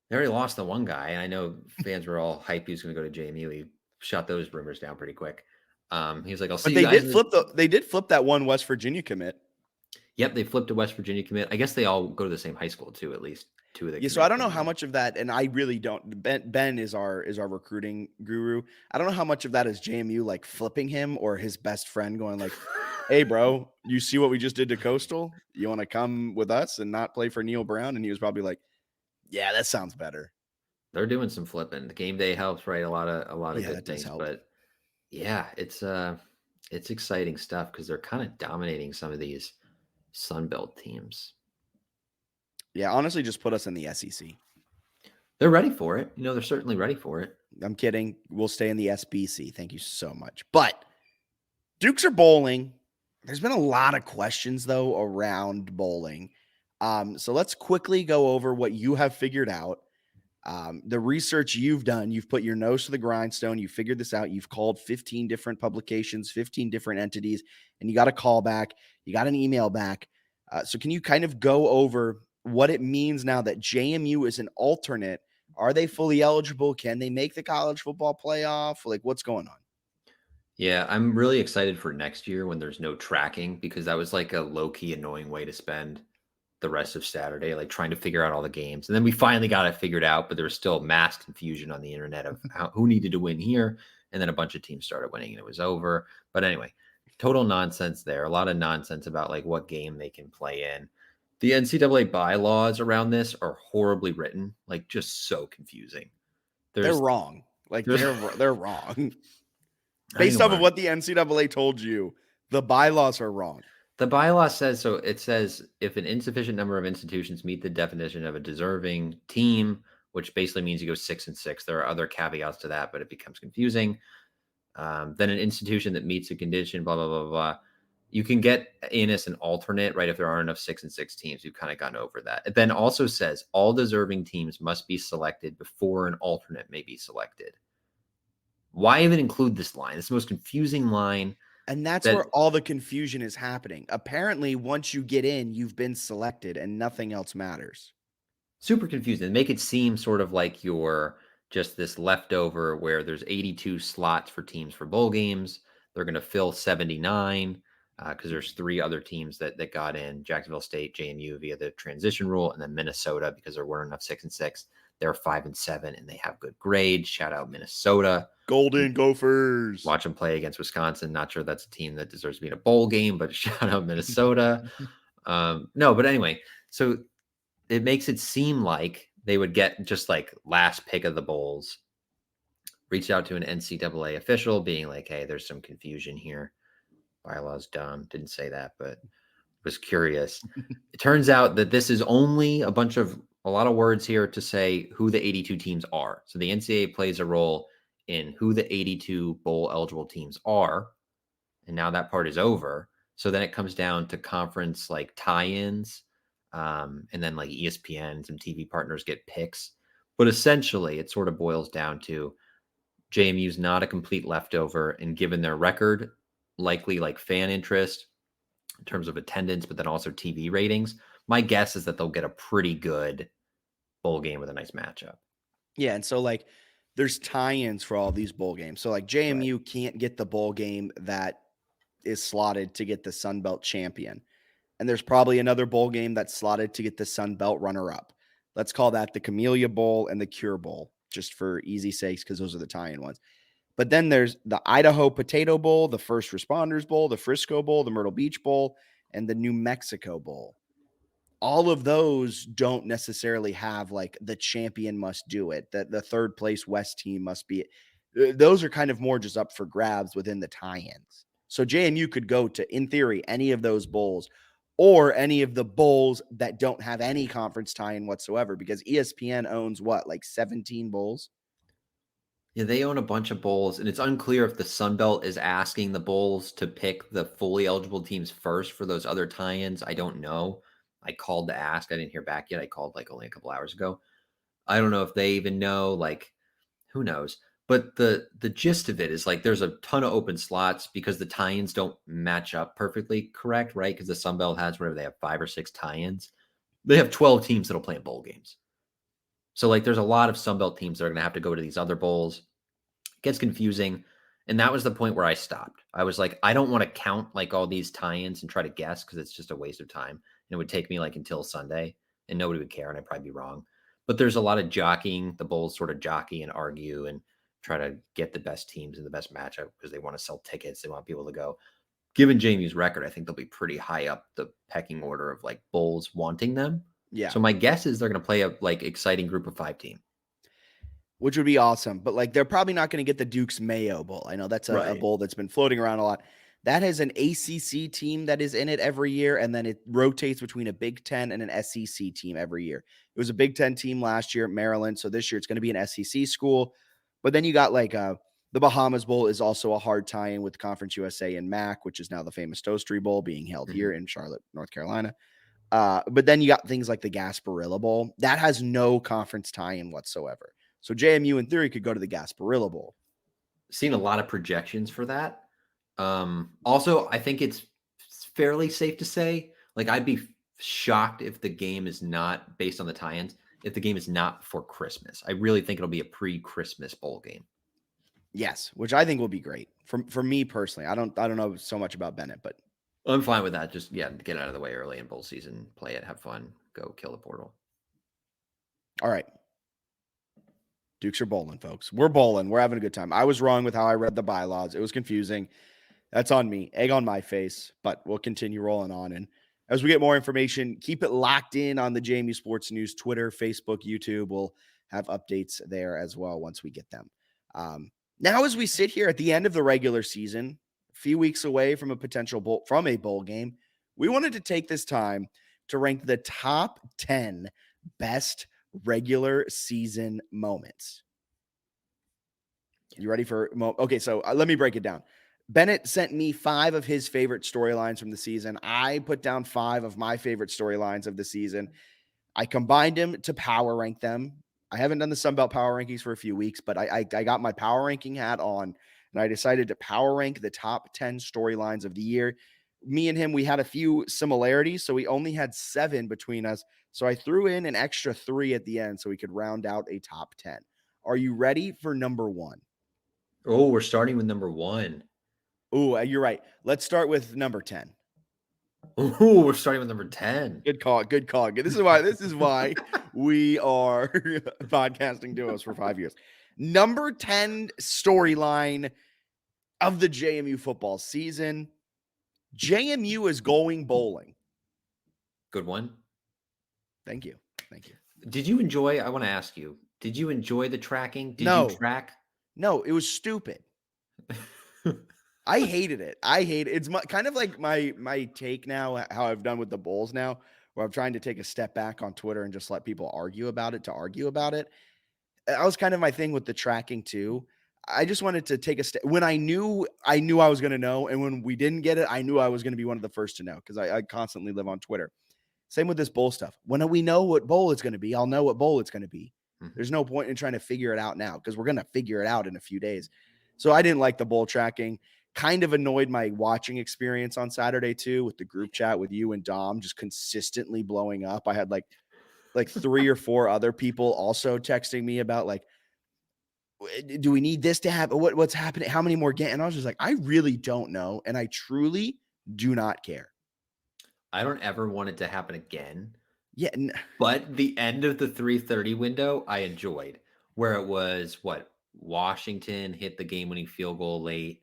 S4: They already lost the one guy, and I know fans were all hyped he was going to go to JMU. He shot those rumors down pretty quick. He was like, "I'll see you guys."
S5: They did flip that one West Virginia commit.
S4: Yep, they flipped a West Virginia commit. I guess they all go to the same high school too, at least two of the.
S5: Yeah, so I don't know how much of that, and I really don't. Ben is our recruiting guru. I don't know how much of that is JMU like flipping him, or his best friend going like, "Hey, bro, you see what we just did to Coastal? You want to come with us and not play for Neil Brown?" And he was probably like, "Yeah, that sounds better."
S4: They're doing some flipping. The game day helps, right? A lot of good things, but yeah, it's exciting stuff because they're kind of dominating some of these Sunbelt teams.
S5: Yeah, honestly, just put us in the SEC.
S4: They're ready for it. They're certainly ready for it.
S5: I'm kidding. We'll stay in the SBC. Thank you so much. But Dukes are bowling. There's been a lot of questions, though, around bowling. So let's quickly go over what you have figured out. The research you've done, you've put your nose to the grindstone. You figured this out. You've called 15 different publications, 15 different entities, and you got a call back. You got an email back. So can you kind of go over what it means now that JMU is an alternate? Are they fully eligible? Can they make the college football playoff? Like, what's going on?
S4: Yeah, I'm really excited for next year when there's no tracking, because that was like a low-key annoying way to spend the rest of Saturday, like trying to figure out all the games. And then we finally got it figured out, but there was still mass confusion on the internet of who needed to win here. And then a bunch of teams started winning and it was over. But anyway, total nonsense there. A lot of nonsense about like what game they can play in. The NCAA bylaws around this are horribly written, like just so confusing.
S5: They're wrong. Like they're wrong. Based off of what the NCAA told you, the bylaws are wrong.
S4: The bylaw says, so it says, if an insufficient number of institutions meet the definition of a deserving team, which basically means you go 6-6. There are other caveats to that, but it becomes confusing. Then an institution that meets the condition, blah, blah, blah, blah. You can get in as an alternate, right? If there aren't enough 6-6 teams, we've kind of gone over that. It then also says all deserving teams must be selected before an alternate may be selected. Why even include this line? It's the most confusing line.
S5: And that's where all the confusion is happening. Apparently, once you get in, you've been selected and nothing else matters.
S4: Super confusing. Make it seem sort of like you're just this leftover where there's 82 slots for teams for bowl games. They're going to fill 79 because there's 3 other teams that got in: Jacksonville State, JMU via the transition rule, and then Minnesota because there weren't enough 6-6. They're 5-7 and they have good grades. Shout out Minnesota.
S5: Golden Gophers.
S4: Watch them play against Wisconsin. Not sure that's a team that deserves to be in a bowl game, but shout out Minnesota. No, but anyway, so it makes it seem like they would get just like last pick of the bowls, reach out to an NCAA official being like, hey, there's some confusion here. Bylaws dumb. Didn't say that, but was curious. It turns out that this is only a lot of words here to say who the 82 teams are. So the NCAA plays a role in who the 82 bowl eligible teams are. And now that part is over. So then it comes down to conference like tie-ins. And then like ESPN, some TV partners get picks. But essentially it sort of boils down to JMU's not a complete leftover, and given their record, likely like fan interest in terms of attendance, but then also TV ratings, my guess is that they'll get a pretty good bowl game with a nice matchup.
S5: Yeah, and so like there's tie-ins for all these bowl games. So like JMU can't get the bowl game that is slotted to get the Sun Belt champion. And there's probably another bowl game that's slotted to get the Sun Belt runner-up. Let's call that the Camellia Bowl and the Cure Bowl, just for easy sakes, because those are the tie-in ones. But then there's the Idaho Potato Bowl, the First Responders Bowl, the Frisco Bowl, the Myrtle Beach Bowl, and the New Mexico Bowl. All of those don't necessarily have like the champion must do it, that the third place West team must be. Those are kind of more just up for grabs within the tie-ins. So JMU could go to, in theory, any of those bowls or any of the bowls that don't have any conference tie-in whatsoever, because ESPN owns what, like 17 bowls?
S4: Yeah, they own a bunch of bowls, and it's unclear if the Sun Belt is asking the bowls to pick the fully eligible teams first for those other tie-ins. I don't know. I called to ask. I didn't hear back yet. I called like only a couple hours ago. I don't know if they even know, like, who knows? But the gist of it is like there's a ton of open slots because the tie-ins don't match up perfectly correct, right? Because the Sun Belt has whatever they have 5 or 6 tie-ins. They have 12 teams that'll play in bowl games. So like there's a lot of Sun Belt teams that are going to have to go to these other bowls. It gets confusing. And that was the point where I stopped. I was like, I don't want to count like all these tie-ins and try to guess because it's just a waste of time. And it would take me like until Sunday and nobody would care and I'd probably be wrong. But there's a lot of jockeying. The bowls sort of jockey and argue and try to get the best teams in the best matchup because they want to sell tickets. They want people to go. Given JMU's record, I think they'll be pretty high up the pecking order of like bowls wanting them.
S5: Yeah.
S4: So my guess is they're going to play a like exciting group of 5 team.
S5: Which would be awesome. But like they're probably not going to get the Duke's Mayo Bowl. I know that's a bowl that's been floating around a lot. That has an ACC team that is in it every year, and then it rotates between a Big Ten and an SEC team every year. It was a Big Ten team last year at Maryland, so this year it's going to be an SEC school. But then you got like the Bahamas Bowl is also a hard tie-in with Conference USA and MAC, which is now the famous Toastery Bowl being held here in Charlotte, North Carolina. But then you got things like the Gasparilla Bowl. That has no conference tie-in whatsoever. So JMU, in theory, could go to the Gasparilla Bowl.
S4: Seen a lot of projections for that. Also, I think it's fairly safe to say, like, I'd be shocked if the game is not based on the tie-ins, if the game is not for Christmas. I really think it'll be a pre-Christmas bowl game.
S5: Yes, which I think will be great for me personally. I don't know so much about Bennett, but
S4: I'm fine with that. Just get out of the way early in bowl season, play it, have fun, go kill the portal.
S5: All right. Dukes are bowling, folks. We're bowling. We're having a good time. I was wrong with how I read the bylaws. It was confusing. That's on me. Egg on my face, but we'll continue rolling on. And as we get more information, keep it locked in on the JMU Sports News, Twitter, Facebook, YouTube. We'll have updates there as well once we get them. Now, as we sit here at the end of the regular season, a few weeks away from a potential bowl game, we wanted to take this time to rank the top 10 best regular season moments. You ready for okay, so let me break it down. Bennett sent me 5 of his favorite storylines from the season. I put down 5 of my favorite storylines of the season. I combined them to power rank them. I haven't done the Sunbelt power rankings for a few weeks, but I got my power ranking hat on, and I decided to power rank the top 10 storylines of the year. Me and him, we had a few similarities, so we only had 7 between us. So I threw in an extra 3 at the end so we could round out a top 10. Are you ready for number 1?
S4: Oh, we're starting with number 1.
S5: Oh, you're right. Let's start with number 10.
S4: Oh, we're starting with number 10.
S5: Good call. Good call. This is why we are podcasting duos for 5 years. Number 10 storyline of the JMU football season. JMU is going bowling.
S4: Good one.
S5: Thank you. Thank you.
S4: Did you enjoy, I want to ask you, did you enjoy the tracking? Did
S5: No.
S4: you track?
S5: No, it was stupid. I hated it. It's kind of like my take now, how I've done with the bowls now, where I'm trying to take a step back on Twitter and just let people argue about it to argue about it. That was kind of my thing with the tracking too. I just wanted to take a step when I knew I was going to know. And when we didn't get it, I knew I was going to be one of the first to know because I constantly live on Twitter. Same with this bowl stuff. When we know what bowl it's going to be, I'll know what bowl it's going to be. There's no point in trying to figure it out now because we're going to figure it out in a few days. So I didn't like the bowl tracking. Kind of annoyed my watching experience on Saturday too, with the group chat with you and Dom just consistently blowing up. I had like 3 or 4 other people also texting me about like, do we need this to happen? What's happening? How many more games? And I was just like, I really don't know. And I truly do not care.
S4: I don't ever want it to happen again.
S5: Yeah.
S4: But the end of the 3:30 window, I enjoyed, where it was Washington hit the game-winning field goal late.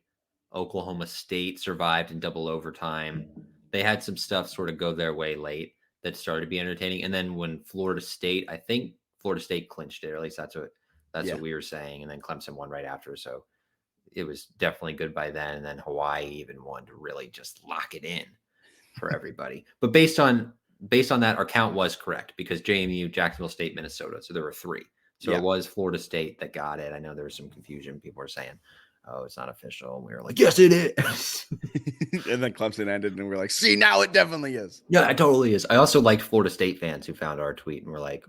S4: Oklahoma State survived in double overtime. They had some stuff sort of go their way late that started to be entertaining. And then when Florida State, I think Florida State clinched it, or at least that's what we were saying. And then Clemson won right after. So it was definitely good by then. And then Hawaii even won to really just lock it in for everybody. But based on that, our count was correct because JMU, Jacksonville State, Minnesota. So there were 3. So it was Florida State that got it. I know there was some confusion. People were saying, oh, it's not official. And we were like, yes, it is.
S5: And then Clemson ended and we're like, see, now it definitely is.
S4: Yeah, it totally is. I also liked Florida State fans who found our tweet and were like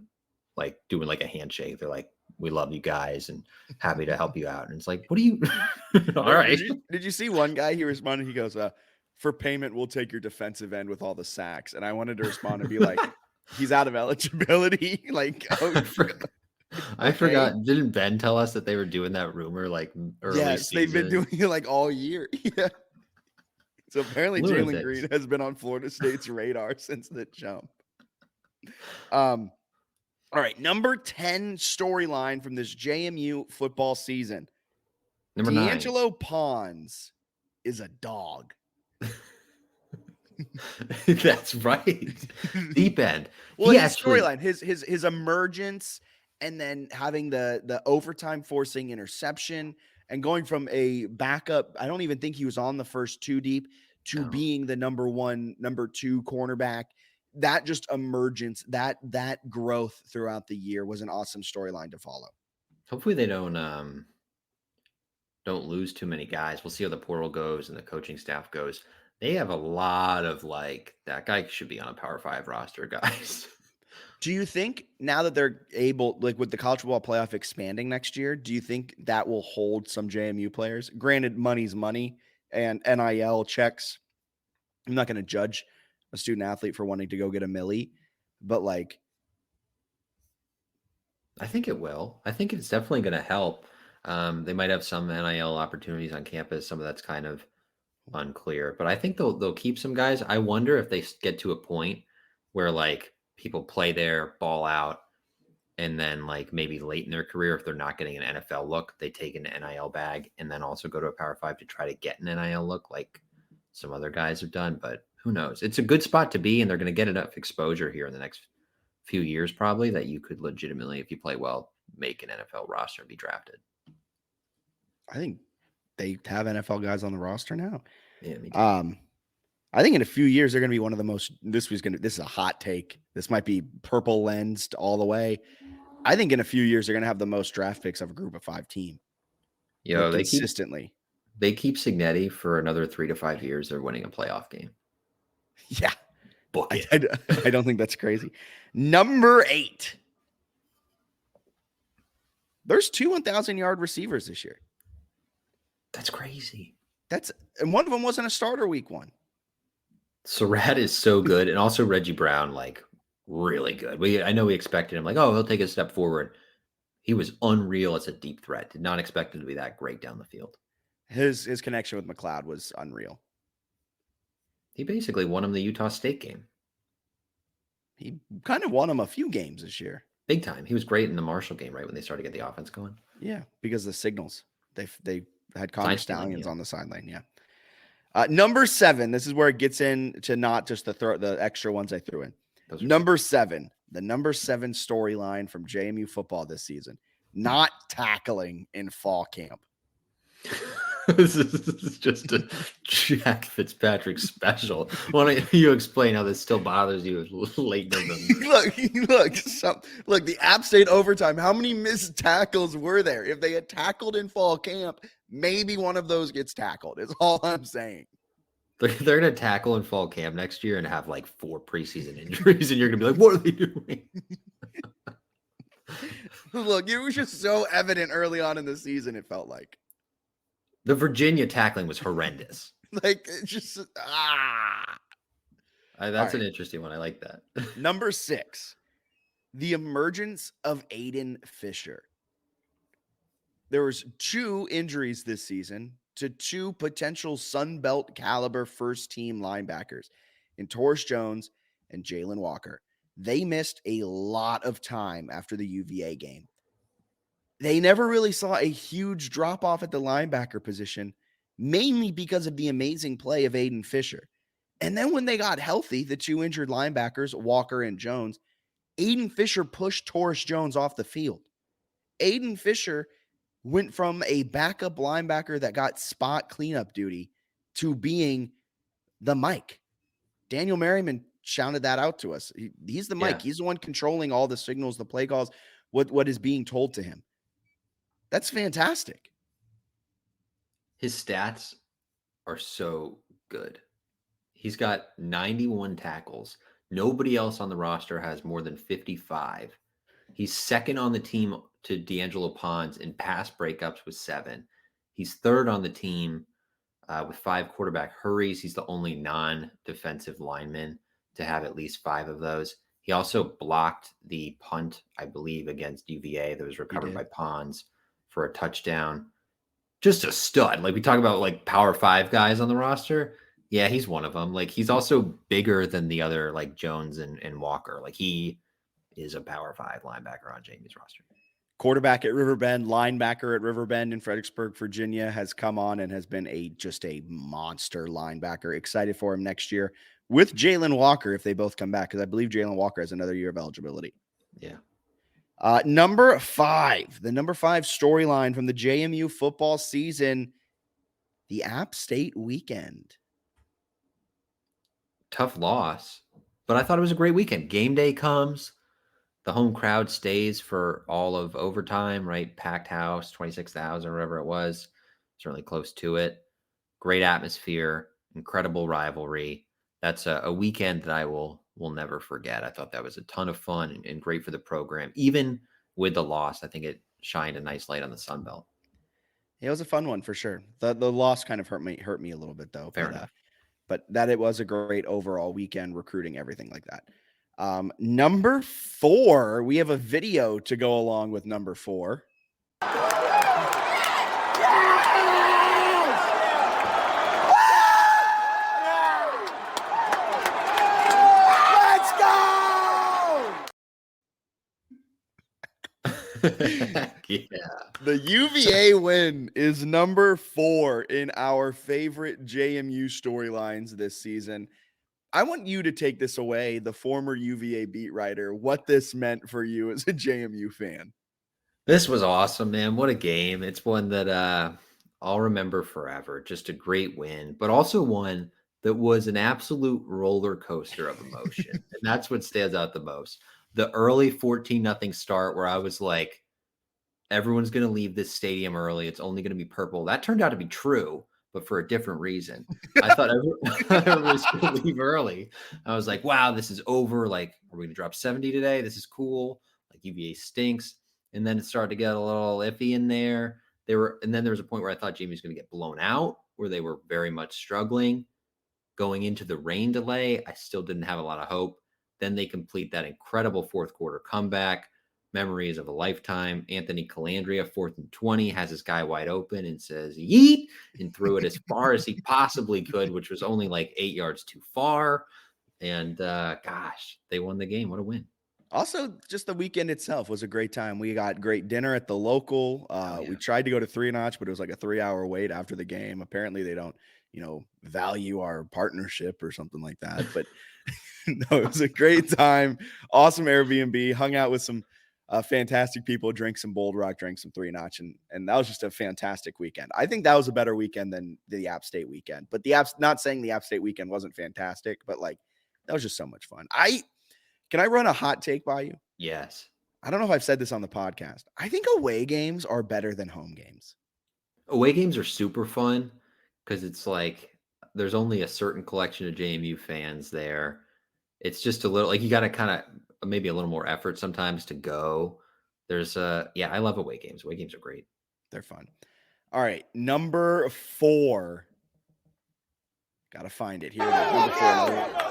S4: doing like a handshake. They're like, we love you guys and happy to help you out. And it's like, what do you? All right.
S5: Did you see one guy? He responded. He goes, for payment, we'll take your defensive end with all the sacks. And I wanted to respond and be like, he's out of eligibility. Like, oh,
S4: I forgot. Didn't Ben tell us that they were doing that rumor like early
S5: yes,
S4: season?
S5: They've been doing it like all year. Yeah. So apparently Jalen Green has been on Florida State's radar since the jump. All right, number 10 storyline from this JMU football season.
S4: Number 9.
S5: D'Angelo Pons is a dog.
S4: That's right. Deep end.
S5: Well, his storyline, his emergence, and then having the overtime forcing interception and going from a backup, I don't even think he was on the first 2 deep, to being the number 1, number 2 cornerback. That just emergence, that growth throughout the year was an awesome storyline to follow.
S4: Hopefully they don't lose too many guys. We'll see how the portal goes and the coaching staff goes. They have a lot of that guy should be on a Power 5 roster, guys.
S5: Do you think now that they're able, like with the college football playoff expanding next year, do you think that will hold some JMU players? Granted, money's money and NIL checks. I'm not going to judge a student athlete for wanting to go get a milli, but like,
S4: I think it will. I think it's definitely going to help. They might have some NIL opportunities on campus. Some of that's kind of unclear, but I think they'll keep some guys. I wonder if they get to a point where like people play there, ball out, and then like maybe late in their career, if they're not getting an NFL look, they take an NIL bag and then also go to a Power 5 to try to get an NIL look like some other guys have done. But who knows? It's a good spot to be, and they're going to get enough exposure here in the next few years probably that you could legitimately, if you play well, make an NFL roster and be drafted.
S5: I think they have NFL guys on the roster now.
S4: Yeah, me too.
S5: I think in a few years they're going to be one of the most. This is a hot take. This might be purple lensed all the way. I think in a few years they're going to have the most draft picks of a Group of 5 team.
S4: Yo, they
S5: consistently.
S4: They keep Signetti for another 3 to 5 years. They're winning a playoff game.
S5: Yeah,
S4: book it.
S5: I don't think that's crazy. Number 8. There's 2 1,000-yard receivers this year.
S4: That's crazy.
S5: And one of them wasn't a starter week 1.
S4: Surratt is so good. And also Reggie Brown, like really good. I know we expected him like, oh, he'll take a step forward. He was unreal as a deep threat. Did not expect him to be that great down the field.
S5: His connection with McLeod was unreal.
S4: He basically won him the Utah State game.
S5: He kind of won him a few games this year.
S4: Big time. He was great in the Marshall game, right, when they started to get the offense going.
S5: Yeah, because the signals. They had Connor Stallions on the sideline, yeah. Number 7, this is where it gets into not just the extra ones I threw in. Number 7, the number 7 storyline from JMU football this season, not tackling in fall camp.
S4: This is just a Jack Fitzpatrick special. Why don't you explain how this still bothers you late November?
S5: Look, the App State overtime, how many missed tackles were there? If they had tackled in fall camp, maybe one of those gets tackled, is all I'm saying.
S4: They're going to tackle in fall camp next year and have like 4 preseason injuries, and you're going to be like, what are they doing?
S5: Look, it was just so evident early on in the season, it felt like.
S4: The Virginia tackling was horrendous.
S5: Like, it's just,
S4: That's
S5: All
S4: an
S5: right.
S4: interesting one. I like that.
S5: Number 6, the emergence of Aiden Fisher. There was 2 injuries this season to 2 potential Sun Belt caliber first team linebackers in Torres Jones and Jalen Walker. They missed a lot of time after the UVA game. They never really saw a huge drop off at the linebacker position, mainly because of the amazing play of Aiden Fisher. And then when they got healthy, the 2 injured linebackers, Walker and Jones, Aiden Fisher pushed Torres Jones off the field. Aiden Fisher went from a backup linebacker that got spot cleanup duty to being the Mike. Daniel Merriman shouted that out to us. He's the Mike.
S4: Yeah.
S5: He's the one controlling all the signals, the play calls, what is being told to him. That's fantastic.
S4: His stats are so good. He's got 91 tackles. Nobody else on the roster has more than 55. He's second on the team to D'Angelo Pons in pass breakups with 7. He's third on the team with 5 quarterback hurries. He's the only non-defensive lineman to have at least 5 of those. He also blocked the punt, I believe, against UVA that was recovered by Pons for a touchdown. Just a stud. Like, we talk about like Power 5 guys on the roster. Yeah, he's one of them. Like, he's also bigger than the other, like Jones and Walker. Like, he is a Power 5 linebacker on JMU's roster.
S5: Quarterback at Riverbend, linebacker at Riverbend in Fredericksburg, Virginia, has come on and has been just a monster linebacker. Excited for him next year with Jalen Walker if they both come back, because I believe Jalen Walker has another year of eligibility.
S4: Yeah.
S5: Number 5, the number 5 storyline from the JMU football season, the App State weekend.
S4: Tough loss, but I thought it was a great weekend. Game day comes. The home crowd stays for all of overtime, right? Packed house, 26,000, whatever it was. Certainly close to it. Great atmosphere, incredible rivalry. That's a weekend that I will never forget. I thought that was a ton of fun and great for the program. Even with the loss, I think it shined a nice light on the Sun Belt.
S5: It was a fun one for sure. The loss kind of hurt me a little bit though.
S4: Fair enough.
S5: But that it was a great overall weekend, recruiting, everything like that. Number 4, we have a video to go along with number 4. Let's go!
S4: Yeah.
S5: The UVA win is number 4 in our favorite JMU storylines this season. I want you to take this away, the former UVA beat writer, what this meant for you as a JMU fan.
S4: This was awesome, man. What a game. It's one that I'll remember forever. Just a great win, but also one that was an absolute roller coaster of emotion. And that's what stands out the most. The early 14-0 start where I was like, everyone's going to leave this stadium early. It's only going to be purple. That turned out to be true, but for a different reason. I thought everyone was going to leave early. I was like, wow, this is over. Like, are we going to drop 70 today? This is cool. Like, UVA stinks. And then it started to get a little iffy in there. And then there was a point where I thought JMU was going to get blown out, where they were very much struggling. Going into the rain delay, I still didn't have a lot of hope. Then they complete that incredible fourth quarter comeback. Memories of a lifetime. Anthony Calandria, 4th and 20, has his guy wide open and says, yeet, and threw it as far as he possibly could, which was only like 8 yards too far. And gosh, they won the game. What a win.
S5: Also, just the weekend itself was a great time. We got great dinner at the local. We tried to go to 3 Notch, but it was like a 3-hour wait after the game. Apparently they don't, value our partnership or something like that. But no, it was a great time. Awesome Airbnb. Hung out with some fantastic people, drank some Bold Rock, drank some 3 Notch, and that was just a fantastic weekend. I think that was a better weekend than the App State weekend. But not saying the App State weekend wasn't fantastic, but like that was just so much fun. Can I run a hot take by you?
S4: Yes.
S5: I don't know if I've said this on the podcast. I think away games are better than home games.
S4: Away games are super fun because it's like there's only a certain collection of JMU fans there. It's just a little like you got to kind of maybe a little more effort sometimes to go. There's I love away games. Away games are great.
S5: They're fun. All right, number 4. Gotta find it. Here it is. Number 4.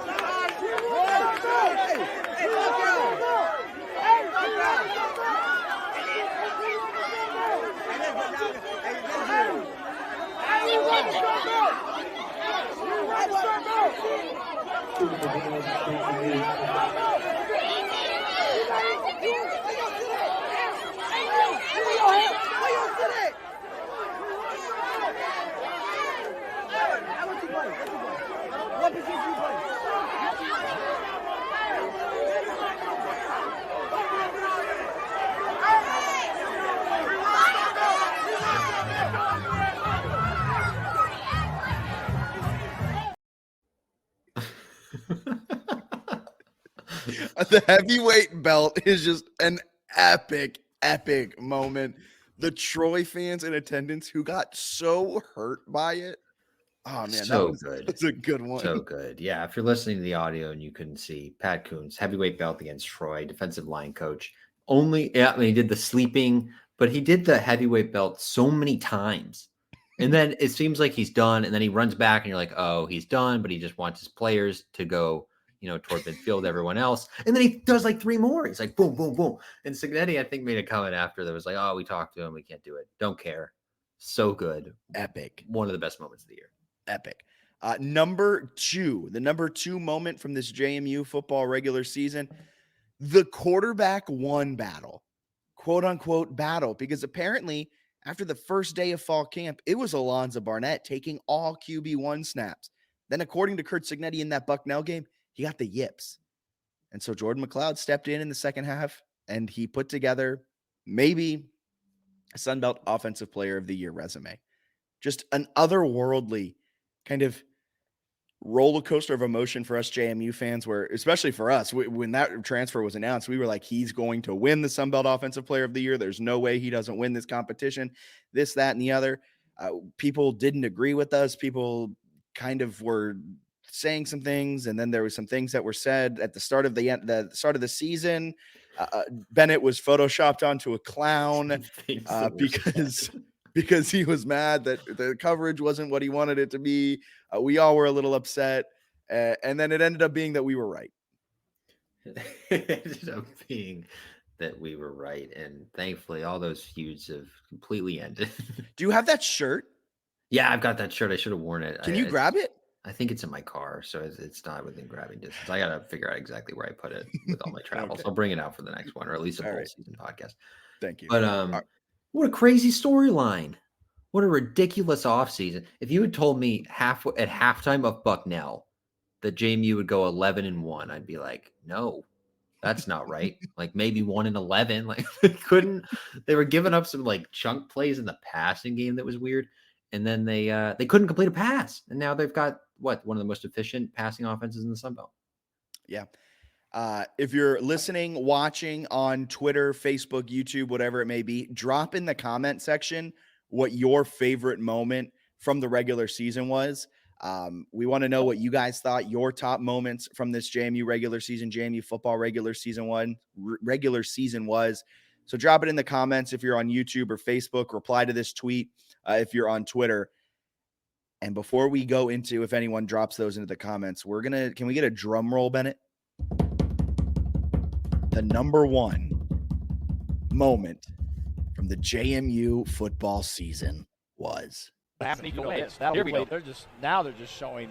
S5: The heavyweight belt is just an epic moment. The Troy fans in attendance who got so hurt by it. Oh man,
S4: So good.
S5: That's a good one.
S4: So good. Yeah. If you're listening to the audio and you couldn't see, Pat Coons, heavyweight belt against Troy, defensive line coach. He did the sleeping, but he did the heavyweight belt so many times. And then it seems like he's done. And then he runs back and you're like, oh, he's done, but he just wants his players to go, toward midfield, everyone else. And then he does like 3 more. He's like, boom, boom, boom. And Signetti, I think, made a comment after that was like, oh, we talked to him. We can't do it. Don't care. So good.
S5: Epic.
S4: One of the best moments of the year.
S5: Epic. Number 2, the number 2 moment from this JMU football regular season, the quarterback one battle, quote unquote battle, because apparently after the first day of fall camp, it was Alonzo Barnett taking all QB1 snaps. Then according to Kurt Signetti in that Bucknell game, he got the yips. And so Jordan McLeod stepped in the second half and he put together maybe a Sunbelt Offensive Player of the Year resume. Just an otherworldly kind of roller coaster of emotion for us JMU fans, where, especially for us, when that transfer was announced, we were like, he's going to win the Sunbelt Offensive Player of the Year. There's no way he doesn't win this competition, this, that, and the other. People didn't agree with us. People kind of were saying some things, and then there was some things that were said at the start of the start of the season. Bennett was photoshopped onto a clown because he was mad that the coverage wasn't what he wanted it to be. We all were a little upset, and then it ended up being that we were right.
S4: It ended up being that we were right, and thankfully all those feuds have completely ended.
S5: Do you have that shirt?
S4: Yeah, I've got that shirt. I should have worn it.
S5: Can you grab it?
S4: I think it's in my car, so it's not within grabbing distance. I got to figure out exactly where I put it with all my travels.
S5: Okay.
S4: I'll bring it out for the next one, or at least a full season podcast.
S5: Thank you.
S4: But what a crazy storyline. What a ridiculous offseason. If you had told me at halftime of Bucknell that JMU would go 11-1, I'd be like, no, that's not right. Like maybe 1-11. Like they were giving up some like chunk plays in the passing game that was weird. And then they couldn't complete a pass. And now they've got one of the most efficient passing offenses in the Sun Belt.
S5: Yeah. If you're listening, watching on Twitter, Facebook, YouTube, whatever it may be, drop in the comment section what your favorite moment from the regular season was. We want to know what you guys thought your top moments from this JMU regular season, JMU football regular season was. So drop it in the comments if you're on YouTube or Facebook. Reply to this tweet if you're on Twitter. And before we go into if anyone drops those into the comments, can we get a drum roll, Bennett? The number 1 moment from the JMU football season was.
S7: Here we go. They're just showing.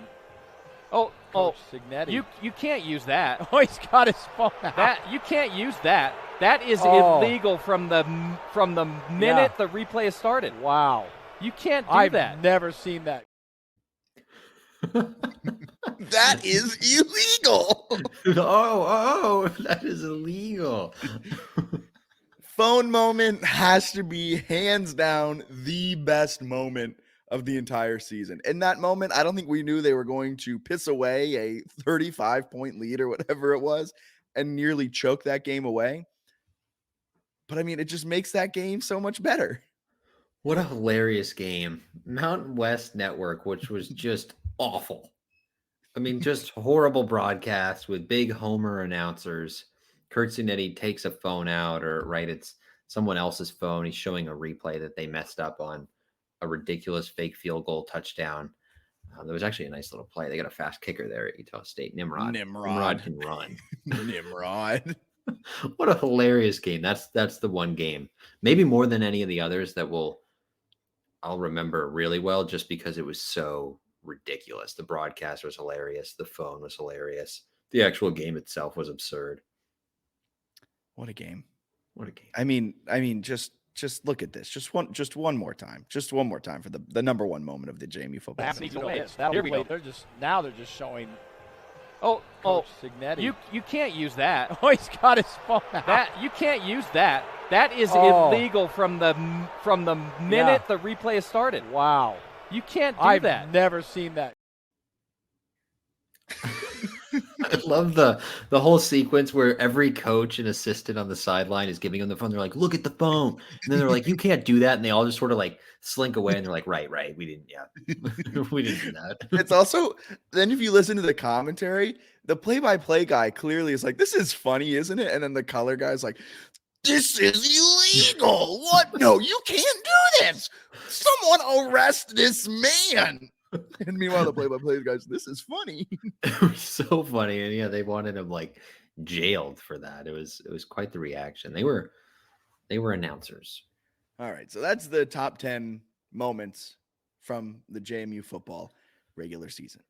S8: Oh,
S7: Signetti.
S8: You can't use that.
S7: Oh, he's got his phone out.
S8: You can't use that. That is illegal from the minute the replay has started.
S7: Wow.
S8: You can't do that.
S7: I've never seen that.
S5: That is illegal.
S4: That is illegal.
S5: Phone moment has to be hands down the best moment of the entire season. In that moment, I don't think we knew they were going to piss away a 35-point lead or whatever it was and nearly choke that game away. But I mean, it just makes that game so much better.
S4: What a hilarious game. Mountain West Network, which was just awful. I mean, just horrible broadcasts with big homer announcers. Kurt Signetti takes a phone out, or it's someone else's phone. He's showing a replay that they messed up on a ridiculous fake field goal touchdown. There was actually a nice little play. They got a fast kicker there at Utah State. Nimrod can run.
S5: Nimrod.
S4: What a hilarious game. That's the one game, maybe more than any of the others, that I'll remember really well, just because it was so ridiculous. The broadcast was hilarious. The phone was hilarious. The actual game itself was absurd.
S5: What a game.
S4: What a game.
S5: I mean, just look at this. Just one more time. Just one more time for the number one moment of the JMU football season.
S7: Here we go. They're just showing.
S8: Oh,
S7: Signetti.
S8: You can't use that.
S7: Oh, he's got his phone out.
S8: That you can't use that. That is illegal from the minute the replay has started.
S7: Wow.
S8: You can't do that.
S7: I've never seen that.
S4: I love the whole sequence where every coach and assistant on the sideline is giving them the phone. They're like, look at the phone. And then they're like, you can't do that. And they all just sort of like slink away. And they're like, right. We didn't. Yeah, we didn't do that.
S5: It's also, then if you listen to the commentary, the play-by-play guy clearly is like, this is funny, isn't it? And then the color guy's like, this is illegal. What? No, you can't do this. Someone arrest this man. And meanwhile, the play-by-play guys, this is funny.
S4: It was so funny. And yeah, they wanted him like jailed for that. It was quite the reaction. They were announcers.
S5: All right. So that's the top 10 moments from the JMU football regular season.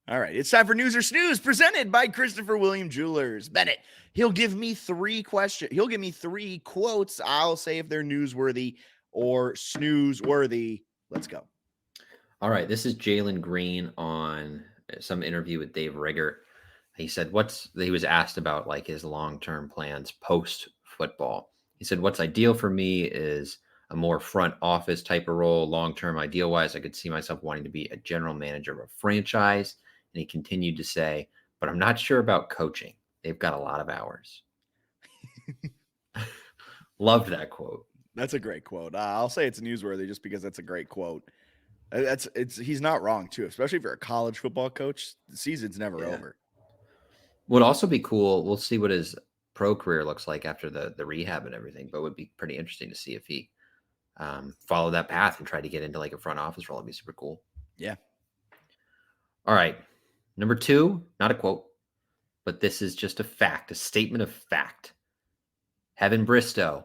S5: All right. It's time for News or Snooze, presented by Christopher William Jewelers. Bennett, he'll give me three questions. He'll give me three quotes. I'll say if they're newsworthy or snooze-worthy. Let's go.
S4: All right, this is Jalen Green on some interview with Dave Rigger. He said he was asked about like his long-term plans post-football. He said, what's ideal for me is a more front office type of role. Long-term, ideal-wise, I could see myself wanting to be a general manager of a franchise. And he continued to say, but I'm not sure about coaching. They've got a lot of hours. Loved that quote.
S5: That's a great quote. I'll say it's newsworthy just because that's a great quote. He's not wrong too, especially if you're a college football coach. The season's never over.
S4: Would also be cool. We'll see what his pro career looks like after the rehab and everything, but it would be pretty interesting to see if he followed that path and tried to get into like a front office role. It'd be super cool.
S5: Yeah.
S4: All right. Number 2, not a quote, but this is just a fact, a statement of fact. Heaven Bristow,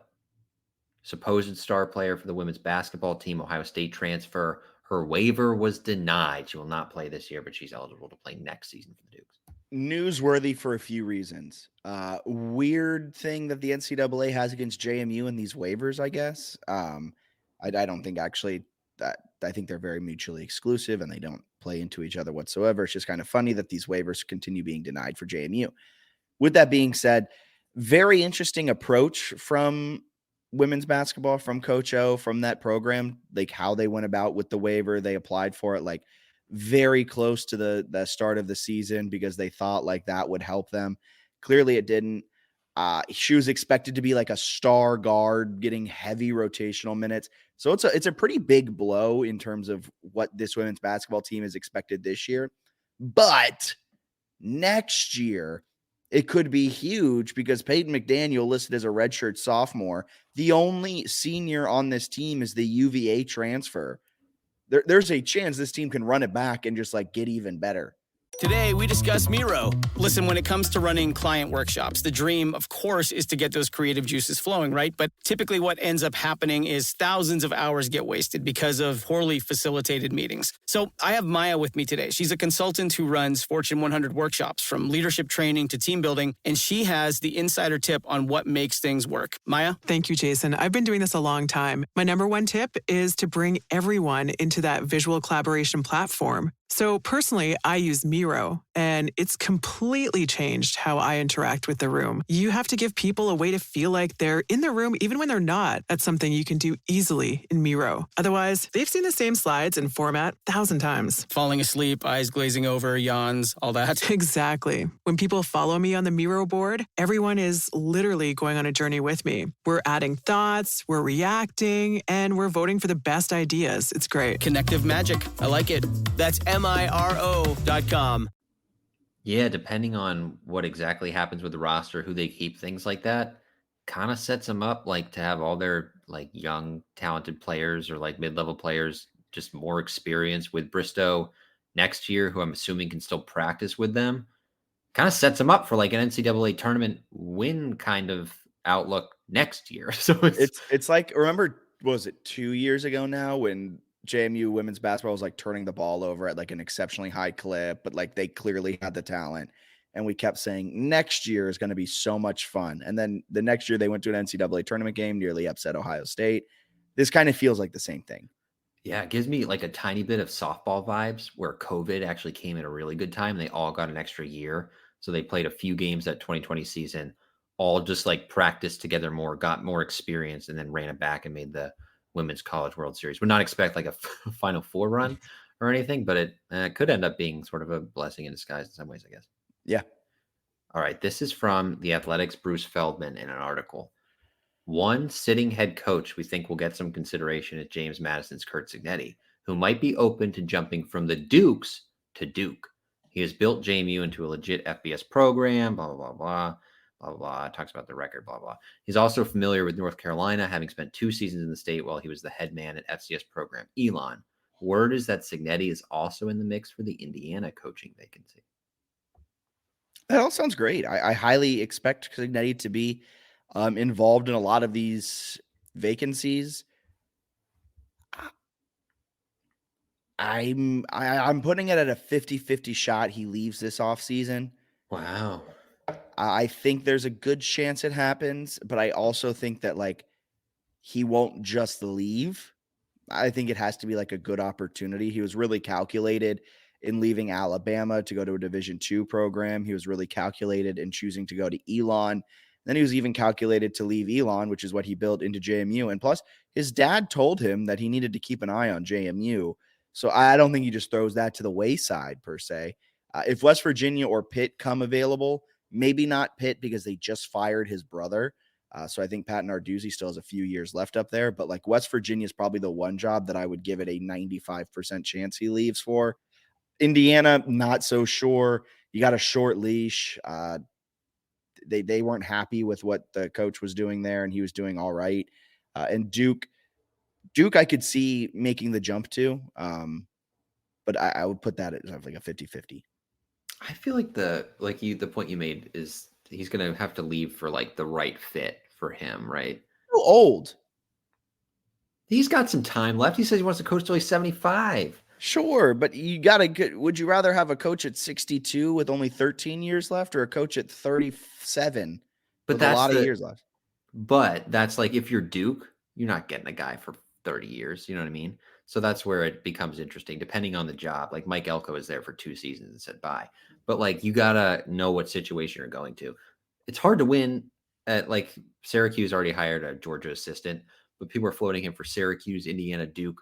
S4: supposed star player for the women's basketball team, Ohio State transfer. Her waiver was denied. She will not play this year, but she's eligible to play next season for the Dukes.
S5: Newsworthy for a few reasons. Weird thing that the NCAA has against JMU and these waivers, I guess. I don't think actually that I think they're very mutually exclusive and they don't play into each other whatsoever. It's just kind of funny that these waivers continue being denied for JMU. With that being said, very interesting approach from women's basketball, from Coach O, from that program, like how they went about with the waiver. They applied for it like very close to the start of the season because they thought like that would help them. Clearly it didn't. She was expected to be like a star guard, getting heavy rotational minutes. So it's a pretty big blow in terms of what this women's basketball team is expected this year. But next year, it could be huge because Peyton McDaniel, listed as a redshirt sophomore, the only senior on this team is the UVA transfer. There's a chance this team can run it back and just like get even better.
S1: Today, we discuss Miro. Listen, when it comes to running client workshops, the dream, of course, is to get those creative juices flowing, right? But typically what ends up happening is thousands of hours get wasted because of poorly facilitated meetings. So I have Maya with me today. She's a consultant who runs Fortune 100 workshops, from leadership training to team building, and she has the insider tip on what makes things work. Maya?
S2: Thank you, Jason. I've been doing this a long time. My number one tip is to bring everyone into that visual collaboration platform. So personally, I use Miro, and it's completely changed how I interact with the room. You have to give people a way to feel like they're in the room even when they're not. That's something you can do easily in Miro. Otherwise, they've seen the same slides and format 1,000 times.
S1: Falling asleep, eyes glazing over, yawns, all that.
S2: Exactly. When people follow me on the Miro board, everyone is literally going on a journey with me. We're adding thoughts, we're reacting, and we're voting for the best ideas. It's great.
S1: Connective magic. I like it. That's MIRO.com.
S4: Yeah, depending on what exactly happens with the roster, who they keep, things like that, kind of sets them up like to have all their like young talented players or like mid-level players just more experience with Bristow next year, who I'm assuming can still practice with them. Kind of sets them up for like an NCAA tournament win kind of outlook next year. So
S5: It's like, remember, what was it 2 years ago now when JMU women's basketball was like turning the ball over at like an exceptionally high clip, but like they clearly had the talent. And we kept saying next year is going to be so much fun. And then the next year they went to an NCAA tournament game, nearly upset Ohio State. This kind of feels like the same thing.
S4: yeah, it gives me like a tiny bit of softball vibes where COVID actually came at a really good time. They all got an extra year. So they played a few games that 2020 season, all just like practiced together more, got more experience, and then ran it back and made the Women's College World Series. Would not expect like a Final Four run or anything, but it could end up being sort of a blessing in disguise in some ways, I guess.
S5: Yeah.
S4: All right. This is from The Athletic's Bruce Feldman in an article. One sitting head coach we think will get some consideration is James Madison's Kurt Signetti, who might be open to jumping from the Dukes to Duke. He has built JMU into a legit FBS program, blah, blah, blah, blah, blah, blah, blah. Talks about the record, blah, blah. He's also familiar with North Carolina, having spent 2 seasons in the state while he was the head man at FCS program Elon. Word is that Signetti is also in the mix for the Indiana coaching vacancy.
S5: That all sounds great. I highly expect Cignetti to be involved in a lot of these vacancies. I'm putting it at a 50-50 shot he leaves this offseason.
S4: Wow.
S5: I think there's a good chance it happens, but I also think that like he won't just leave. I think it has to be like a good opportunity. He was really calculated in leaving Alabama to go to a Division II program. He was really calculated in choosing to go to Elon. Then he was even calculated to leave Elon, which is what he built into JMU. And plus, his dad told him that he needed to keep an eye on JMU. So I don't think he just throws that to the wayside per se. If West Virginia or Pitt come available, maybe not Pitt because they just fired his brother. So I think Pat Narduzzi still has a few years left up there. But like West Virginia is probably the one job that I would give it a 95% chance he leaves for. Indiana, not so sure. You got a short leash. They weren't happy with what the coach was doing there, and he was doing all right. And Duke, I could see making the jump to, but I would put that at like a 50-50.
S4: I feel like the point you made is he's going to have to leave for like the right fit for him, right?
S5: Too old.
S4: He's got some time left. He says he wants to coach till he's 75.
S5: Sure, but you got to. Would you rather have a coach at 62 with only 13 years left, or a coach at 37
S4: but
S5: with
S4: that's
S5: a lot of years left?
S4: But that's like if you're Duke, you're not getting a guy for 30 years. You know what I mean? So that's where it becomes interesting, depending on the job. Like Mike Elko was there for 2 seasons and said bye. But like you gotta know what situation you're going to. It's hard to win at like Syracuse already hired a Georgia assistant, but people are floating him for Syracuse, Indiana, Duke.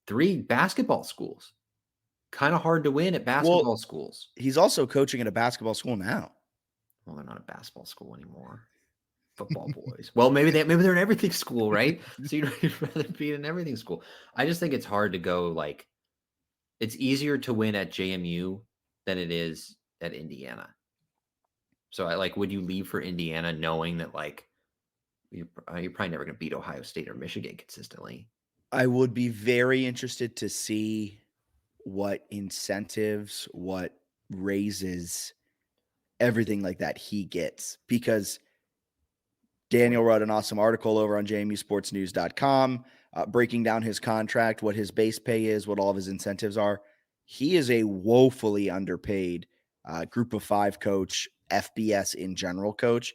S4: 3 basketball schools. Kind of hard to win at basketball schools.
S5: He's also coaching at a basketball school now.
S4: Well, they're not a basketball school anymore. Football boys. Well, maybe they're in everything school, right? So you'd rather be in everything school. I just think it's hard to go like it's easier to win at JMU than it is at Indiana. So I like, would you leave for Indiana knowing that like you're probably never going to beat Ohio State or Michigan consistently?
S5: I would be very interested to see what incentives, what raises, everything like that he gets, because Daniel wrote an awesome article over on jmusportsnews.com breaking down his contract, what his base pay is, what all of his incentives are. He is a woefully underpaid group of 5 coach, FBS in general coach.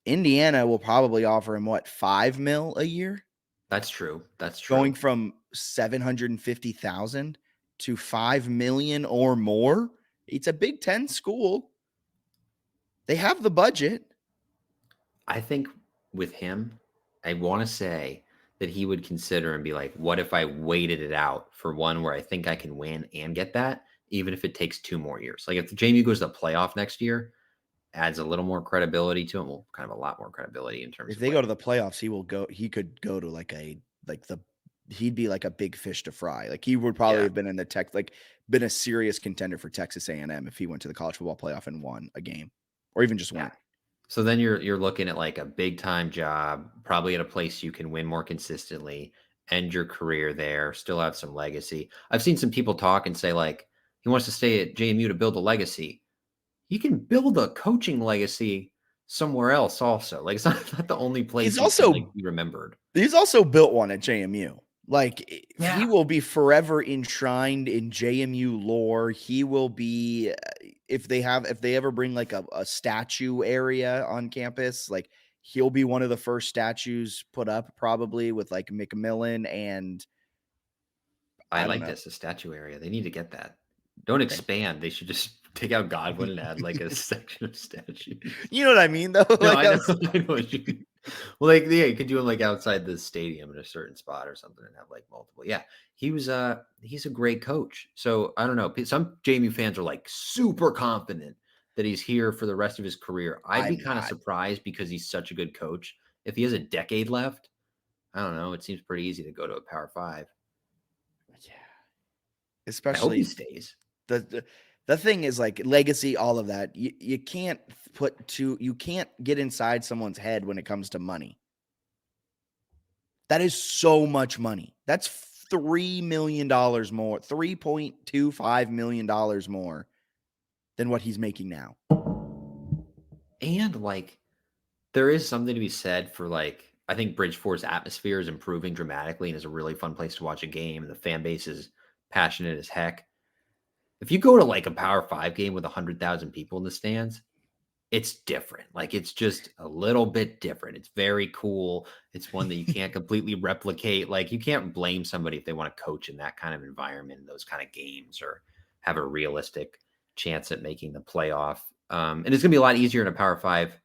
S5: Indiana will probably offer him what, $5 million a year?
S4: That's true. That's true.
S5: Going from $750,000 to $5 million or more. It's a Big Ten school. They have the budget.
S4: I think with him, I want to say that he would consider and be like, what if I waited it out for one where I think I can win and get that, even if it takes 2 more years? Like if the JMU goes to the playoff next year, adds a little more credibility to him. Well, kind of a lot more credibility in terms
S5: if
S4: of
S5: they go to the playoffs, he could go to he'd be like a big fish to fry. Like he would probably have been in the been a serious contender for Texas A&M if he went to the college football playoff and won a game or even just won.
S4: So then you're looking at like a big time job, probably at a place you can win more consistently, end your career there, still have some legacy. I've seen some people talk and say like he wants to stay at JMU to build a legacy. You can build a coaching legacy somewhere else also. Like it's not the only place you can like be remembered.
S5: He's also built one at JMU. Like
S4: Yeah.
S5: he will be forever enshrined in JMU lore. He will be if they ever bring like a statue area on campus, like he'll be one of the first statues put up, probably with like McMillan and
S4: I like this, a statue area. They need to get that. Don't expand. They should just take out Godwin and add like a section of statues.
S5: You know what I mean, though?
S4: No,
S5: Like,
S4: I know what you mean. Well, like yeah, you could do him like outside the stadium in a certain spot or something and have like multiple. Yeah, he's a great coach. So I don't know. Some JMU fans are like super confident that he's here for the rest of his career. I'd be kind of surprised because he's such a good coach. If he has a decade left, I don't know. It seems pretty easy to go to a Power 5.
S5: Yeah, especially
S4: I hope he stays.
S5: The thing is like legacy, all of that. You can't you can't get inside someone's head when it comes to money. That is so much money. That's $3 million more, $3.25 million more than what he's making now.
S4: And like, there is something to be said for like, I think Bridgeport's atmosphere is improving dramatically and is a really fun place to watch a game. And the fan base is passionate as heck. If you go to like a Power 5 game with 100,000 people in the stands, it's different. Like it's just a little bit different. It's very cool. It's one that you can't completely replicate. Like you can't blame somebody if they want to coach in that kind of environment, in those kind of games, or have a realistic chance at making the playoff. And it's going to be a lot easier in a Power 5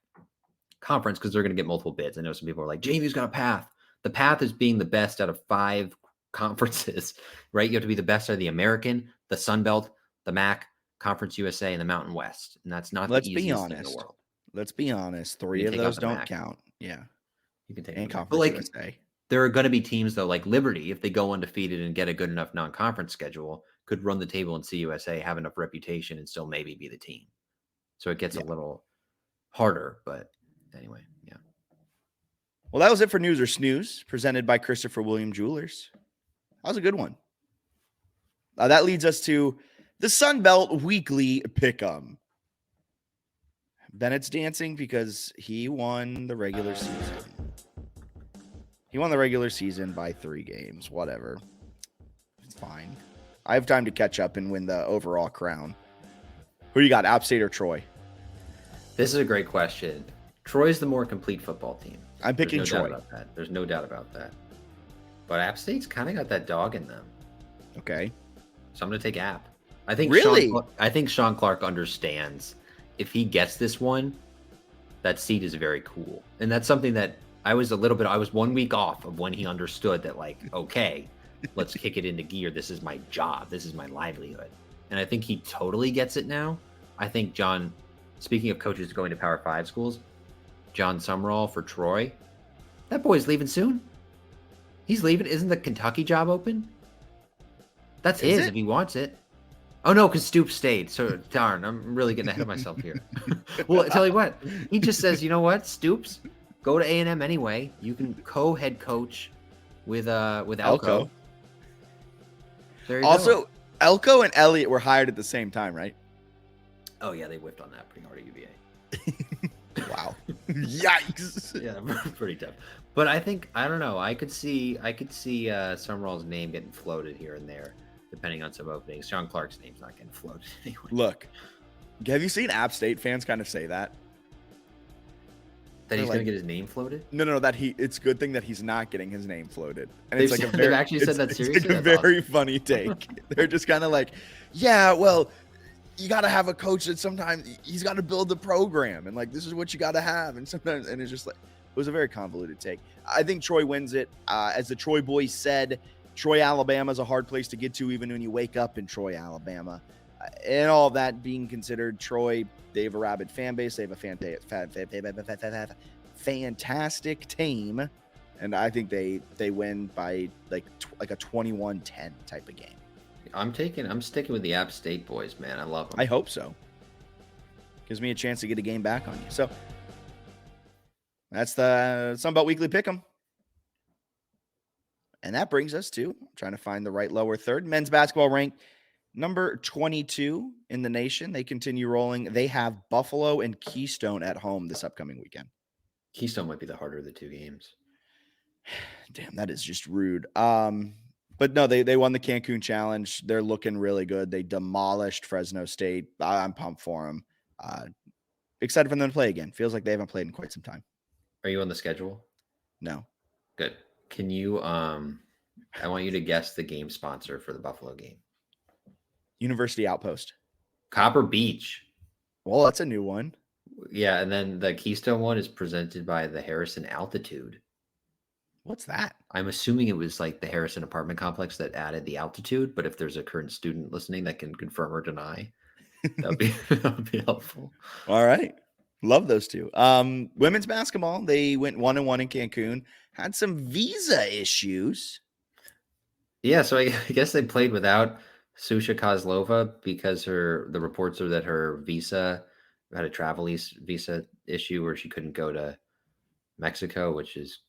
S4: conference because they're going to get multiple bids. I know some people are like, JMU's got a path. The path is being the best out of 5 conferences, right? You have to be the best out of the American, the Sun Belt, the MAC, Conference USA, and the Mountain West. And that's not the easiest thing in the world.
S5: Let's be honest. 3 of those don't count. Yeah.
S4: You can take
S5: and
S4: them.
S5: Conference
S4: But like,
S5: USA.
S4: there are going to be teams, though, like Liberty, if they go undefeated and get a good enough non-conference schedule, could run the table in CUSA, have enough reputation, and still maybe be the team. So it gets a little harder. But anyway, yeah.
S5: Well, that was it for News or Snooze, presented by Christopher William Jewelers. That was a good one. That leads us to the Sun Belt Weekly Pick'em. Bennett's dancing because he won the regular season. He won the regular season by 3 games. Whatever. It's fine. I have time to catch up and win the overall crown. Who do you got, App State or Troy?
S4: This is a great question. Troy's the more complete football team.
S5: I'm picking
S4: There's no
S5: Troy.
S4: doubt about that. There's no doubt about that. But App State's kind of got that dog in them.
S5: Okay.
S4: So I'm going to take App. I think
S5: Really?
S4: I think Sean Clark understands if he gets this one, that seat is very cool. And that's something that I was 1 week off of when he understood that, like, okay, let's kick it into gear. This is my job. This is my livelihood. And I think he totally gets it now. I think John, speaking of coaches going to Power 5 schools, John Sumrall for Troy, that boy's leaving soon. He's leaving. Isn't the Kentucky job open? That's his if he wants it. Oh, no, because Stoops stayed. So, darn, I'm really getting ahead of myself here. Well, I tell you what, he just says, you know what, Stoops, go to A&M anyway. You can co-head coach with Elko. There you
S5: Also,
S4: go.
S5: Elko and Elliott were hired at the same time, right?
S4: Oh, yeah, they whiffed on that pretty hard at UVA.
S5: Wow. Yikes.
S4: Yeah, pretty tough. But I don't know. I could see Summerall's name getting floated here and there, depending on some openings. Sean Clark's name's not getting floated anyway.
S5: Look, have you seen App State fans kind of say that?
S4: That he's going to get his name floated?
S5: No, it's a good thing that he's not getting his name floated. And
S4: They've actually said that seriously?
S5: It's like a very funny take. They're just kind of like, yeah, well, you got to have a coach that sometimes he's got to build the program. And like, this is what you got to have. And sometimes, and it's just like, it was a very convoluted take. I think Troy wins it. As the Troy boys said, Troy, Alabama is a hard place to get to even when you wake up in Troy, Alabama. And all of that being considered, Troy, they have a rabid fan base. They have a fantastic team. And I think they win by like a 21-10 type of game.
S4: I'm sticking with the App State boys, man. I love them.
S5: I hope so. Gives me a chance to get a game back on you. So That's the Sunbelt Weekly Pick'em. And that brings us to trying to find the right lower third. Men's basketball ranked number 22 in the nation. They continue rolling. They have Buffalo and Keystone at home this upcoming weekend.
S4: Keystone might be the harder of the two games.
S5: Damn, that is just rude. But no, they won the Cancun Challenge. They're looking really good. They demolished Fresno State. I'm pumped for them. Excited for them to play again. Feels like they haven't played in quite some time.
S4: Are you on the schedule?
S5: No.
S4: Good. Can you I want you to guess the game sponsor for the Buffalo game.
S5: University Outpost.
S4: Copper Beach.
S5: Well, that's a new one.
S4: Yeah, and then the Keystone one is presented by the Harrison Altitude.
S5: What's that?
S4: I'm assuming it was like the Harrison apartment complex that added the altitude, but if there's a current student listening that can confirm or deny, that would be helpful.
S5: All right. Love those two. Women's basketball, they went 1-1 in Cancun, had some visa issues.
S4: Yeah, so I guess they played without Susha Kozlova because the reports are that her visa had a travel visa issue where she couldn't go to Mexico, which is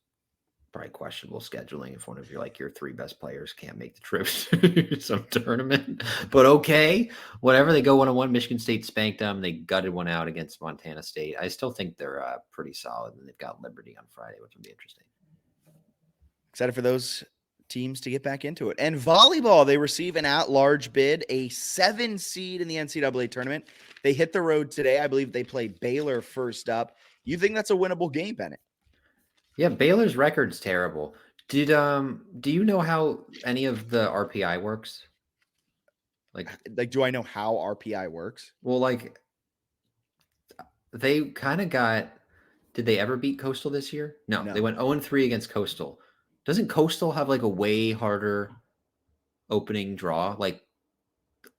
S4: probably questionable scheduling if one of your three best players can't make the trip to some tournament. But okay, whatever. They go 1-1. Michigan State spanked them. They gutted one out against Montana State. I still think they're pretty solid, and they've got Liberty on Friday, which will be interesting.
S5: Excited for those teams to get back into it. And volleyball, they receive an at-large bid, a 7 seed in the NCAA tournament. They hit the road today. I believe they play Baylor first up. You think that's a winnable game, Bennett?
S4: Yeah, Baylor's record's terrible. Do you know how any of the RPI works? Like,
S5: do I know how RPI works?
S4: Well, they kind of got. Did they ever beat Coastal this year? No. They went 0-3 against Coastal. Doesn't Coastal have a way harder opening draw?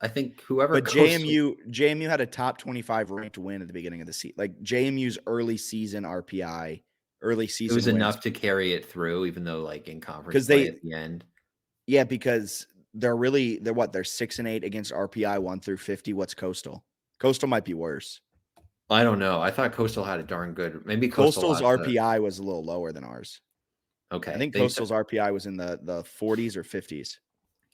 S4: I think whoever.
S5: But JMU had a top 25 ranked win at the beginning of the season. JMU's early season RPI. Early season,
S4: it was enough to carry it through, even though in conference
S5: play
S4: at the end.
S5: Yeah, because they're 6-8 against RPI 1 through 50. What's Coastal? Coastal might be worse.
S4: I don't know. I thought Coastal had a darn good. Maybe
S5: Coastal's RPI was a little lower than ours.
S4: Okay,
S5: I think Coastal's RPI was in the 40s or 50s.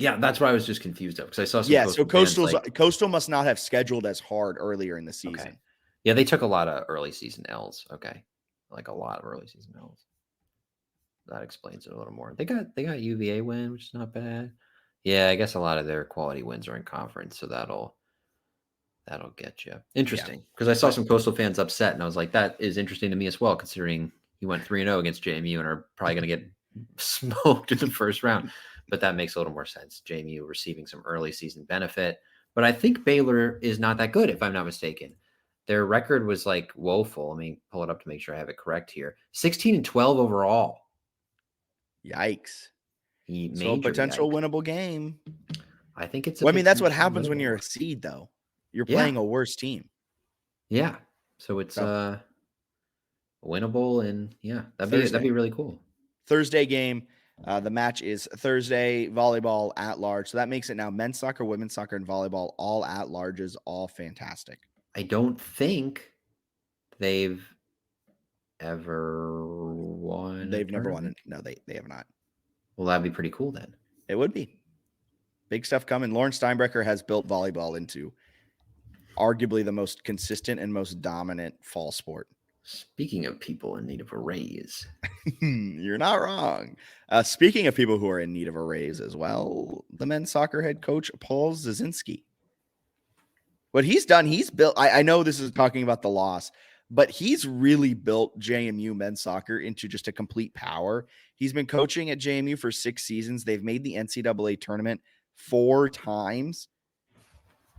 S4: Yeah, that's why I was just confused because I saw some.
S5: Yeah, so Coastal must not have scheduled as hard earlier in the season.
S4: Okay. Yeah, they took a lot of early season L's. Okay. A lot of early season L's. That explains it a little more. They got UVA win, which is not bad. Yeah, I guess a lot of their quality wins are in conference, so that'll get you. Interesting, because I saw some Coastal fans upset, and I was like, that is interesting to me as well, considering you went 3-0 against JMU and are probably going to get smoked in the first round. But that makes a little more sense. JMU receiving some early season benefit, but I think Baylor is not that good, if I'm not mistaken. Their record was woeful. Let me pull it up to make sure I have it correct here. 16-12 overall.
S5: Yikes. So a potential winnable game.
S4: I think it's
S5: that's what happens when you're a seed, though. You're playing a worse team.
S4: Yeah. So it's winnable, and that'd be really cool.
S5: Thursday game. The match is Thursday, volleyball at large. So that makes it now men's soccer, women's soccer, and volleyball all at larges, all fantastic.
S4: I don't think they've ever won.
S5: They've never won. No, they have not.
S4: Well, that'd be pretty cool then.
S5: It would be. Big stuff coming. Lauren Steinbrecher has built volleyball into arguably the most consistent and most dominant fall sport.
S4: Speaking of people in need of a raise.
S5: You're not wrong. Speaking of people who are in need of a raise as well, the men's soccer head coach, Paul Zazinski. What he's done, he's built, I know this is talking about the loss, but he's really built JMU men's soccer into just a complete power. He's been coaching at JMU for 6 seasons. They've made the NCAA tournament 4 times.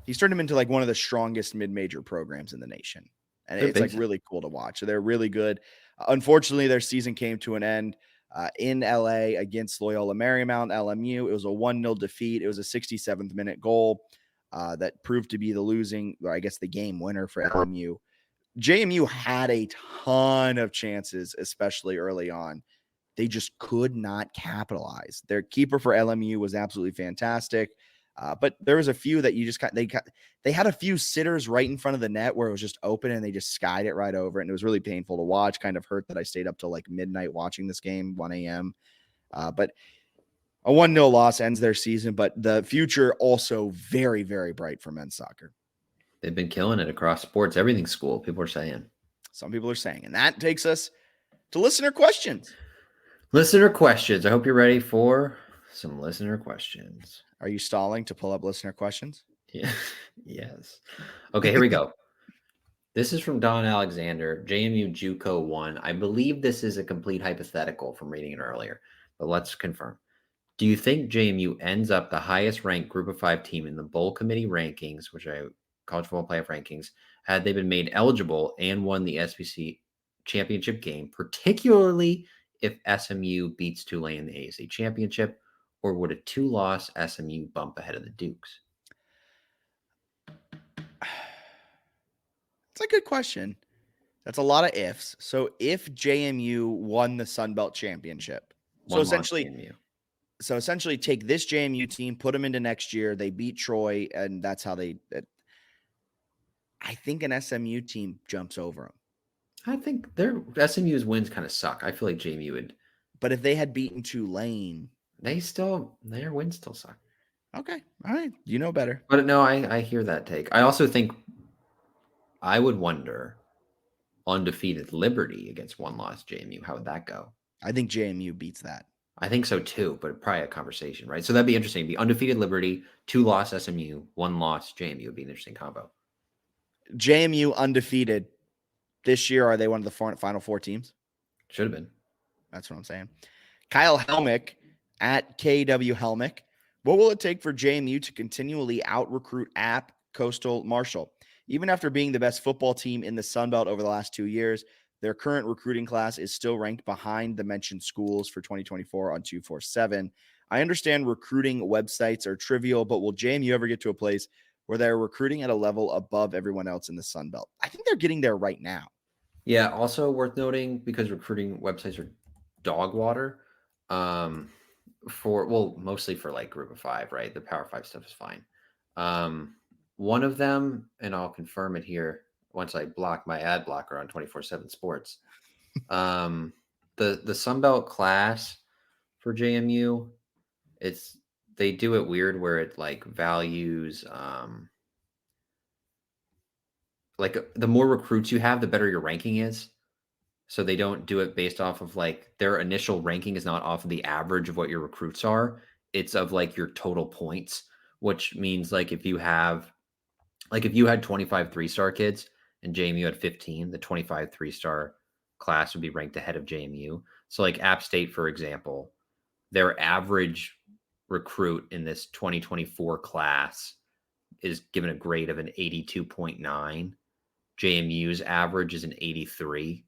S5: He's turned them into one of the strongest mid-major programs in the nation. And it's really cool to watch. So they're really good. Unfortunately, their season came to an end in LA against Loyola Marymount, LMU. It was a 1-0 defeat. It was a 67th minute goal that proved to be the game winner for LMU. JMU had a ton of chances, especially early on. They just could not capitalize. Their keeper for LMU was absolutely fantastic. But there was a few that you just they had a few sitters right in front of the net where it was just open and they just skied it right over it. And it was really painful to watch. Kind of hurt that I stayed up till like midnight watching this game, 1 a.m. But a 1-0 loss ends their season, but the future also very, very bright for men's soccer.
S4: They've been killing it across sports, everything school, people are saying.
S5: Some people are saying. And that takes us to listener questions.
S4: Listener questions. I hope you're ready for some listener questions.
S5: Are you stalling to pull up listener questions?
S4: Yeah. Yes. Okay, here we go. This is from Don Alexander, JMU JUCO 1. I believe this is a complete hypothetical from reading it earlier, but let's confirm. Do you think JMU ends up the highest ranked group of 5 team in the bowl committee rankings, college football playoff rankings, had they been made eligible and won the SBC championship game, particularly if SMU beats Tulane in the AAC championship, or would a 2-loss SMU bump ahead of the Dukes?
S5: It's a good question. That's a lot of ifs. So if JMU won the Sun Belt Championship, so essentially take this JMU team, put them into next year, they beat Troy, and that's how I think an SMU team jumps over them.
S4: I think their SMU's wins kind of suck. I feel like JMU would.
S5: But if they had beaten Tulane,
S4: their wins still suck.
S5: Okay. All right. You know better.
S4: But no, I hear that take. I also think I would wonder undefeated Liberty against 1-loss JMU. How would that go?
S5: I think JMU beats that.
S4: I think so too, but probably a conversation, right? So that'd be interesting. It'd be undefeated Liberty, 2-loss SMU, 1-loss JMU would be an interesting combo.
S5: JMU undefeated this year. Are they one of the final 4 teams?
S4: Should have been.
S5: That's what I'm saying. Kyle Helmick at KW Helmick. What will it take for JMU to continually out-recruit App, Coastal, Marshall? Even after being the best football team in the Sun Belt over the last 2 years, their current recruiting class is still ranked behind the mentioned schools for 2024 on 247. I understand recruiting websites are trivial, but will JMU ever get to a place where they're recruiting at a level above everyone else in the Sun Belt? I think they're getting there right now.
S4: Yeah, also worth noting, because recruiting websites are dog water, mostly for like group of 5, right? The Power 5 stuff is fine. One of them, and I'll confirm it here once I block my ad blocker on 24/7 Sports. The Sunbelt class for JMU, they do it weird where it like values like the more recruits you have, the better your ranking is. So they don't do it based off of like their initial ranking is not off of the average of what your recruits are. It's of like your total points, which means like if you had 25 3-star kids and JMU had 15, the 25 3-star class would be ranked ahead of JMU. So like App State, for example, their average recruit in this 2024 class is given a grade of an 82.9. JMU's average is an 83.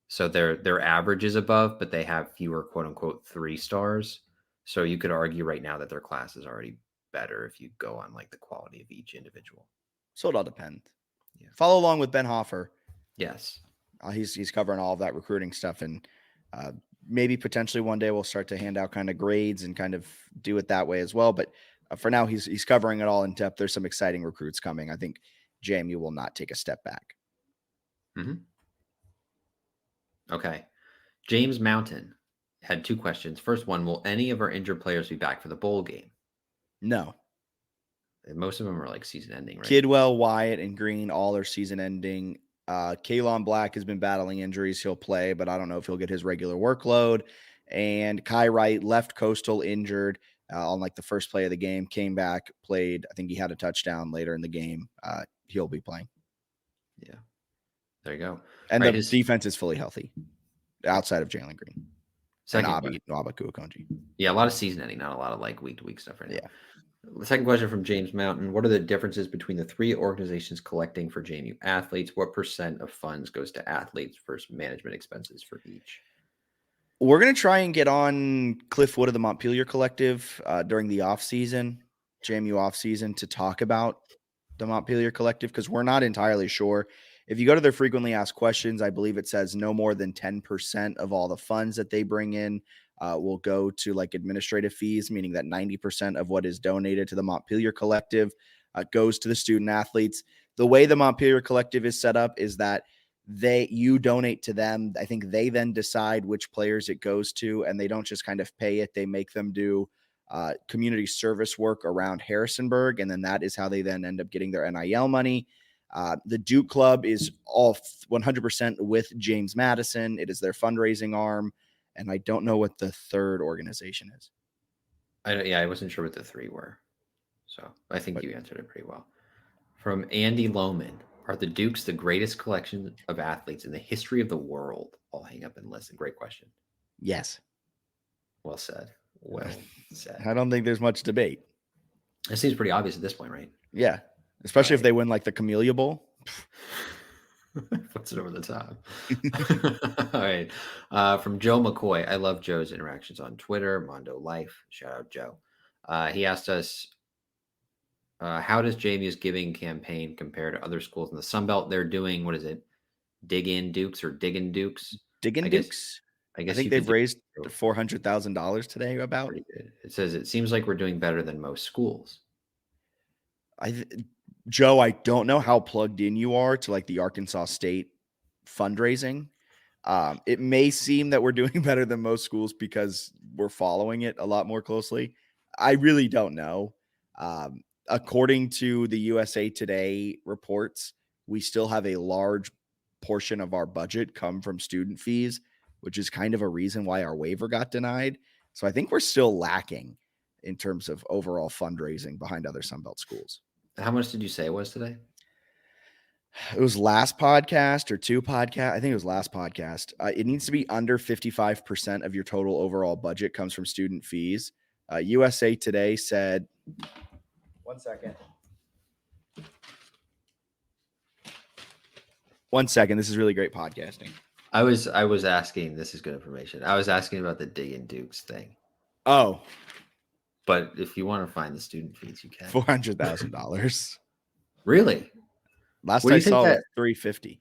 S4: So their average is above, but they have fewer quote unquote 3 stars. So you could argue right now that their class is already better if you go on like the quality of each individual.
S5: So it all depends. Yeah. Follow along with Ben Hoffer.
S4: Yes.
S5: He's covering all of that recruiting stuff, and maybe potentially one day we'll start to hand out kind of grades and kind of do it that way as well. But for now, he's covering it all in depth. There's some exciting recruits coming. I think JMU will not take a step back.
S4: Mm-hmm. Okay. James Mountain had 2 questions. First one, will any of our injured players be back for the bowl game?
S5: No.
S4: Most of them are like season ending, right?
S5: Kidwell, Wyatt, and Green all are season ending. Kalon Black has been battling injuries. He'll play, but I don't know if he'll get his regular workload. And Kai Wright left Coastal injured on like the first play of the game, came back, played. I think he had a touchdown later in the game. He'll be playing.
S4: Yeah. There you go.
S5: And the defense is fully healthy outside of Jalen Green.
S4: Second
S5: and Aba Kuakonji.
S4: Yeah, a lot of season ending, not a lot of like week-to-week stuff right now.
S5: Yeah.
S4: The second question from James Mountain. What are the differences between the 3 organizations collecting for JMU athletes? What % of funds goes to athletes versus management expenses for each?
S5: We're going to try and get on Cliff Wood of the Montpelier Collective during the offseason, JMU offseason, to talk about the Montpelier Collective, because we're not entirely sure. If you go to their frequently asked questions, I believe it says no more than 10% of all the funds that they bring in will go to like administrative fees, meaning that 90% of what is donated to the Montpelier Collective goes to the student athletes. The way the Montpelier Collective is set up is that you donate to them. I think they then decide which players it goes to, and they don't just kind of pay it. They make them do community service work around Harrisonburg, and then that is how they then end up getting their NIL money. The Duke Club is all 100% with James Madison. It is their fundraising arm, and I don't know what the third organization is.
S4: I wasn't sure what the three were, so I think you answered it pretty well. From Andy Lohman, are the Dukes the greatest collection of athletes in the history of the world? I'll hang up and listen. Great question.
S5: Yes.
S4: Well said. Well said.
S5: I don't think there's much debate.
S4: It seems pretty obvious at this point, right?
S5: Yeah. Especially if they win like the Camellia Bowl.
S4: Puts it over the top. All right. From Joe McCoy. I love Joe's interactions on Twitter, Mondo Life. Shout out, Joe. He asked us, how does JMU's giving campaign compare to other schools in the Sun Belt? They're doing, what is it? Dig in Dukes or Diggin' Dukes?
S5: Diggin' Dukes? I think they've raised $400,000 today about.
S4: It says, it seems like we're doing better than most schools.
S5: Joe, I don't know how plugged in you are to like the Arkansas State fundraising. It may seem that we're doing better than most schools because we're following it a lot more closely. I really don't know. According to the USA Today reports, we still have a large portion of our budget come from student fees, which is kind of a reason why our waiver got denied. So I think we're still lacking in terms of overall fundraising behind other Sunbelt schools.
S4: How much did you say it was today?
S5: It was last podcast or two podcast. I think it was last podcast. It needs to be under 55% of your total overall budget comes from student fees. USA Today said, 1 second. 1 second. This is really great podcasting.
S4: I was asking, this is good information. I was asking about the Diggin' Dukes thing.
S5: Oh.
S4: But if you want to find the student fees, you can.
S5: $400,000.
S4: Really?
S5: Last I saw it was $350,000.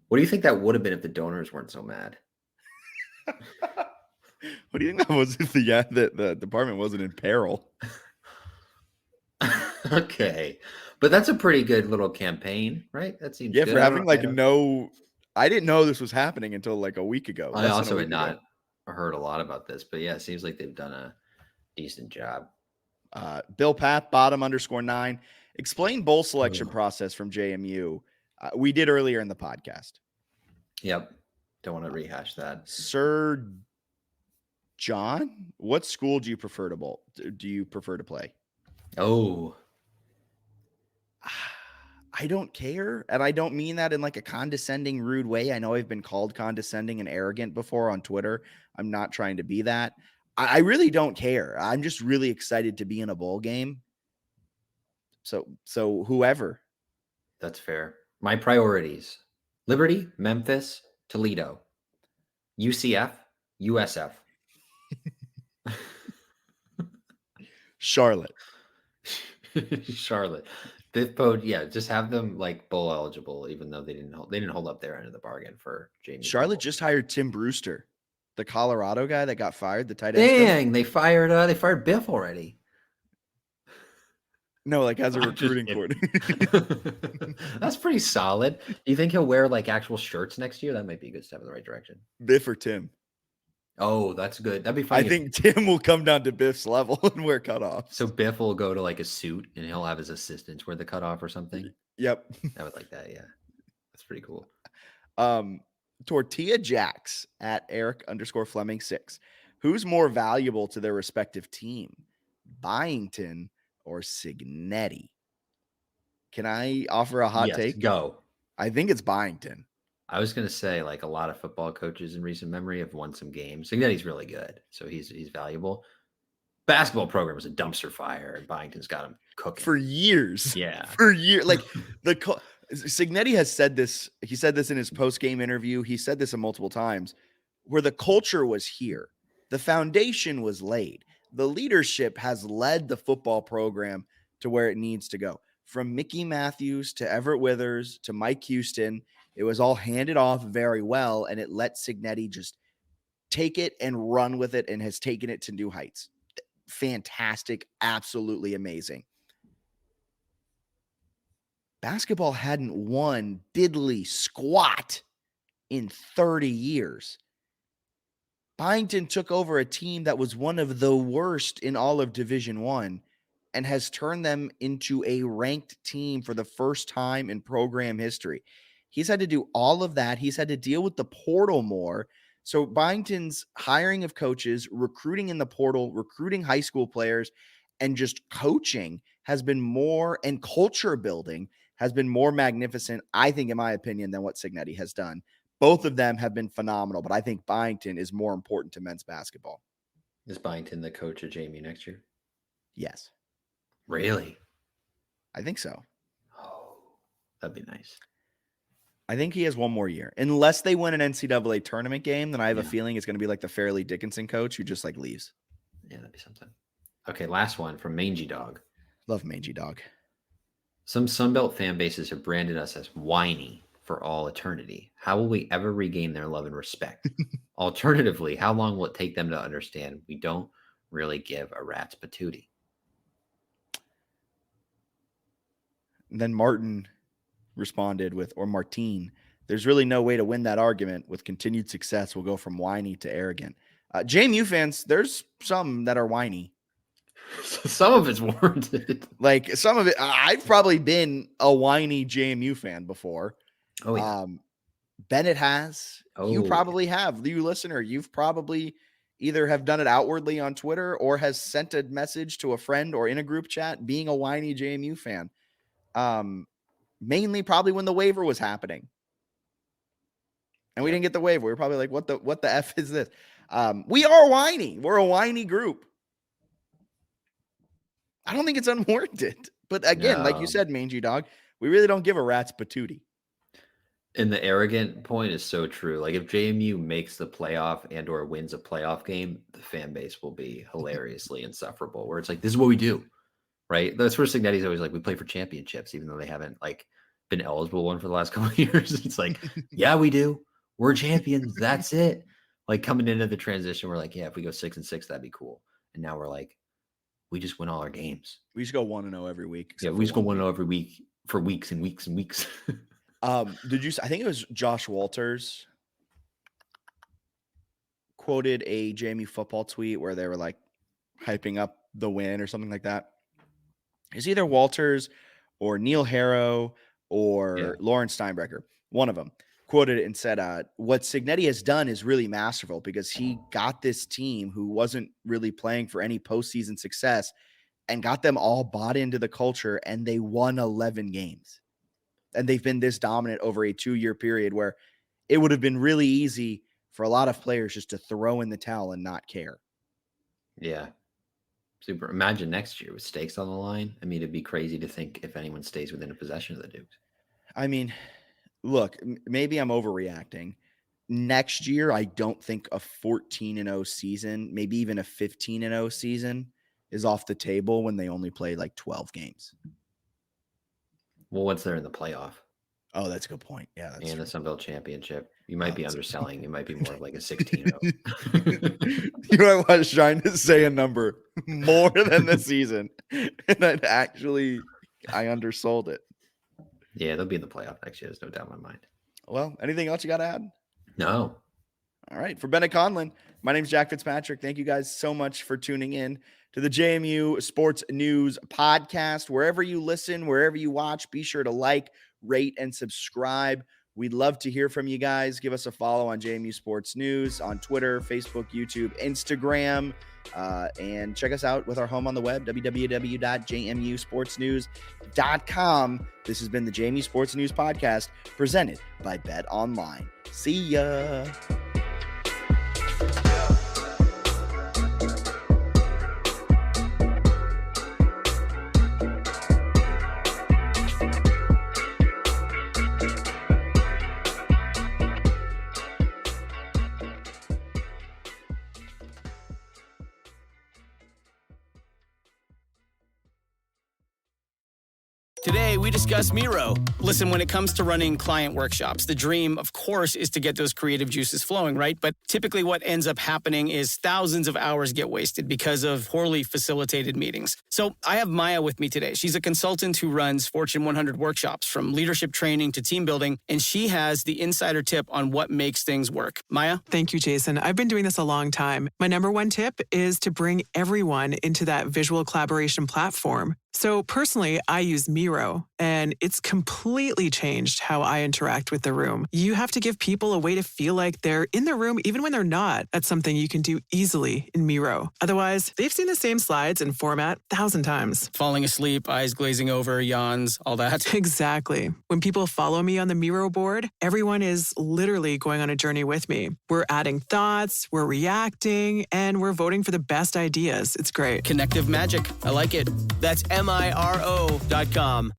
S4: What do you think that would have been if the donors weren't so mad?
S5: What do you think that was if the department wasn't in peril?
S4: Okay. But that's a pretty good little campaign, right? That seems good.
S5: For having I didn't know this was happening until like a week ago.
S4: I also had not heard a lot about this, but yeah, it seems like they've done a decent job.
S5: Bill Path, bottom_9. Explain bowl selection process from JMU. We did earlier in the podcast.
S4: Yep. Don't want to rehash that.
S5: Sir John, what school do you prefer to bowl? Do you prefer to play?
S4: Oh,
S5: I don't care. And I don't mean that in like a condescending, rude way. I know I've been called condescending and arrogant before on Twitter. I'm not trying to be that. I really don't care. I'm just really excited to be in a bowl game. So whoever.
S4: That's fair. My priorities: Liberty, Memphis, Toledo, UCF, USF,
S5: Charlotte.
S4: Charlotte. Yeah, just have them like bowl eligible, even though they didn't hold up their end of the bargain for JMU.
S5: Charlotte just hired Tim Brewster, the Colorado guy that got fired, the tight end.
S4: Dang, they fired Biff already.
S5: No, like as a recruiting coordinator.
S4: That's pretty solid. Do you think he'll wear like actual shirts next year? That might be a good step in the right direction.
S5: Biff or Tim?
S4: Oh, that's good. That'd be fun.
S5: I think Tim will come down to Biff's level and wear cutoffs.
S4: So Biff will go to like a suit and he'll have his assistants wear the cutoff or something.
S5: Yep.
S4: I would like that. Yeah. That's pretty cool.
S5: Tortilla Jacks at Eric_Fleming6. Who's more valuable to their respective team? Byington or Signetti? Can I offer a hot take?
S4: Go.
S5: I think it's Byington.
S4: I was going to say, like, a lot of football coaches in recent memory have won some games. Signetti's really good, so he's valuable. Basketball program is a dumpster fire, and Byington's got him cooking
S5: for years.
S4: Yeah,
S5: for years. Like Signetti has said this. He said this in his post-game interview. He said this multiple times, where the culture was here, the foundation was laid, the leadership has led the football program to where it needs to go. From Mickey Matthews to Everett Withers to Mike Houston, it was all handed off very well, and it let Signetti just take it and run with it and has taken it to new heights. Fantastic. Absolutely amazing. Basketball hadn't won diddly squat in 30 years. Byington took over a team that was one of the worst in all of Division I and has turned them into a ranked team for the first time in program history. He's had to do all of that. He's had to deal with the portal more. So Byington's hiring of coaches, recruiting in the portal, recruiting high school players, and just coaching has been more, and culture building has been more magnificent, I think, in my opinion, than what Signetti has done. Both of them have been phenomenal, but I think Byington is more important to men's basketball.
S4: Is Byington the coach of JMU next year?
S5: Yes.
S4: Really?
S5: I think so.
S4: Oh, that'd be nice.
S5: I think he has one more year. Unless they win an NCAA tournament game, then I have a feeling it's going to be like the Fairleigh Dickinson coach who just like leaves.
S4: Yeah, that'd be something. Okay, last one from Mangy Dog.
S5: Love Mangy Dog.
S4: Some Sunbelt fan bases have branded us as whiny for all eternity. How will we ever regain their love and respect? Alternatively, how long will it take them to understand we don't really give a rat's patootie?
S5: And then Martin responded with, or Martine, there's really no way to win that argument. With continued success, we'll go from whiny to arrogant. JMU fans, there's some that are whiny.
S4: Some of it's warranted.
S5: Like some of it, I've probably been a whiny JMU fan before.
S4: Oh, yeah.
S5: Bennett has. You probably have. You listener, you've probably either have done it outwardly on Twitter or has sent a message to a friend or in a group chat being a whiny JMU fan. Mainly probably when the waiver was happening. And we didn't get the waiver. We were probably like, what the F is this? We are whiny. We're a whiny group. I don't think it's unwarranted. But again, like you said, Mangy Dog, we really don't give a rat's patootie.
S4: And the arrogant point is so true. Like if JMU makes the playoff and or wins a playoff game, the fan base will be hilariously insufferable, where it's like, this is what we do, right? That's where Signetti's always like, we play for championships, even though they haven't like been eligible one for the last couple of years. It's like, yeah, we do. We're champions. That's it. Like coming into the transition, we're like, yeah, if we go 6-6, that'd be cool. And now we're like, we just win all our games.
S5: We just go 1-0 every week.
S4: Yeah, we just go 1-0 every week for weeks and weeks and weeks.
S5: Did you? I think it was Josh Walters quoted a JMU football tweet where they were like hyping up the win or something like that. It's either Walters or Neil Harrow or Lauren Steinbrecher. One of them quoted it and said, what Signetti has done is really masterful because he got this team who wasn't really playing for any postseason success and got them all bought into the culture, and they won 11 games. And they've been this dominant over a 2-year period where it would have been really easy for a lot of players just to throw in the towel and not care.
S4: Yeah. Super. Imagine next year with stakes on the line. I mean, it'd be crazy to think if anyone stays within a possession of the Dukes.
S5: I mean, look, maybe I'm overreacting. Next year, I don't think a 14-0 season, maybe even a 15-0 season is off the table when they only play like 12 games.
S4: Well, once they're in the playoff.
S5: Oh, that's a good point. Yeah. That's
S4: and
S5: true.
S4: the Sun Belt Championship. You might be underselling. It might be more like a 16-0.
S5: You know, I was trying to say a number more than the season. And I undersold it.
S4: Yeah, they'll be in the playoff next year. There's no doubt in my mind.
S5: Well, anything else you got to add?
S4: No.
S5: All right. For Bennett Conlon, my name is Jack Fitzpatrick. Thank you guys so much for tuning in to the JMU Sports News Podcast. Wherever you listen, wherever you watch, be sure to like, rate, and subscribe. We'd love to hear from you guys. Give us a follow on JMU Sports News on Twitter, Facebook, YouTube, Instagram, and check us out with our home on the web, www.jmusportsnews.com. This has been the JMU Sports News Podcast presented by Bet Online. See ya.
S1: Today, we discuss Miro. Listen, when it comes to running client workshops, the dream, of course, is to get those creative juices flowing, right? But typically what ends up happening is thousands of hours get wasted because of poorly facilitated meetings. So I have Maya with me today. She's a consultant who runs Fortune 100 workshops, from leadership training to team building, and she has the insider tip on what makes things work. Maya?
S2: Thank you, Jason. I've been doing this a long time. My number one tip is to bring everyone into that visual collaboration platform. So personally, I use Miro, and it's completely changed how I interact with the room. You have to give people a way to feel like they're in the room even when they're not. That's something you can do easily in Miro. Otherwise, they've seen the same slides and format 1,000 times.
S1: Falling asleep, eyes glazing over, yawns, all that.
S2: Exactly. When people follow me on the Miro board, everyone is literally going on a journey with me. We're adding thoughts, we're reacting, and we're voting for the best ideas. It's great.
S1: Connective magic. I like it. That's MIRO.com.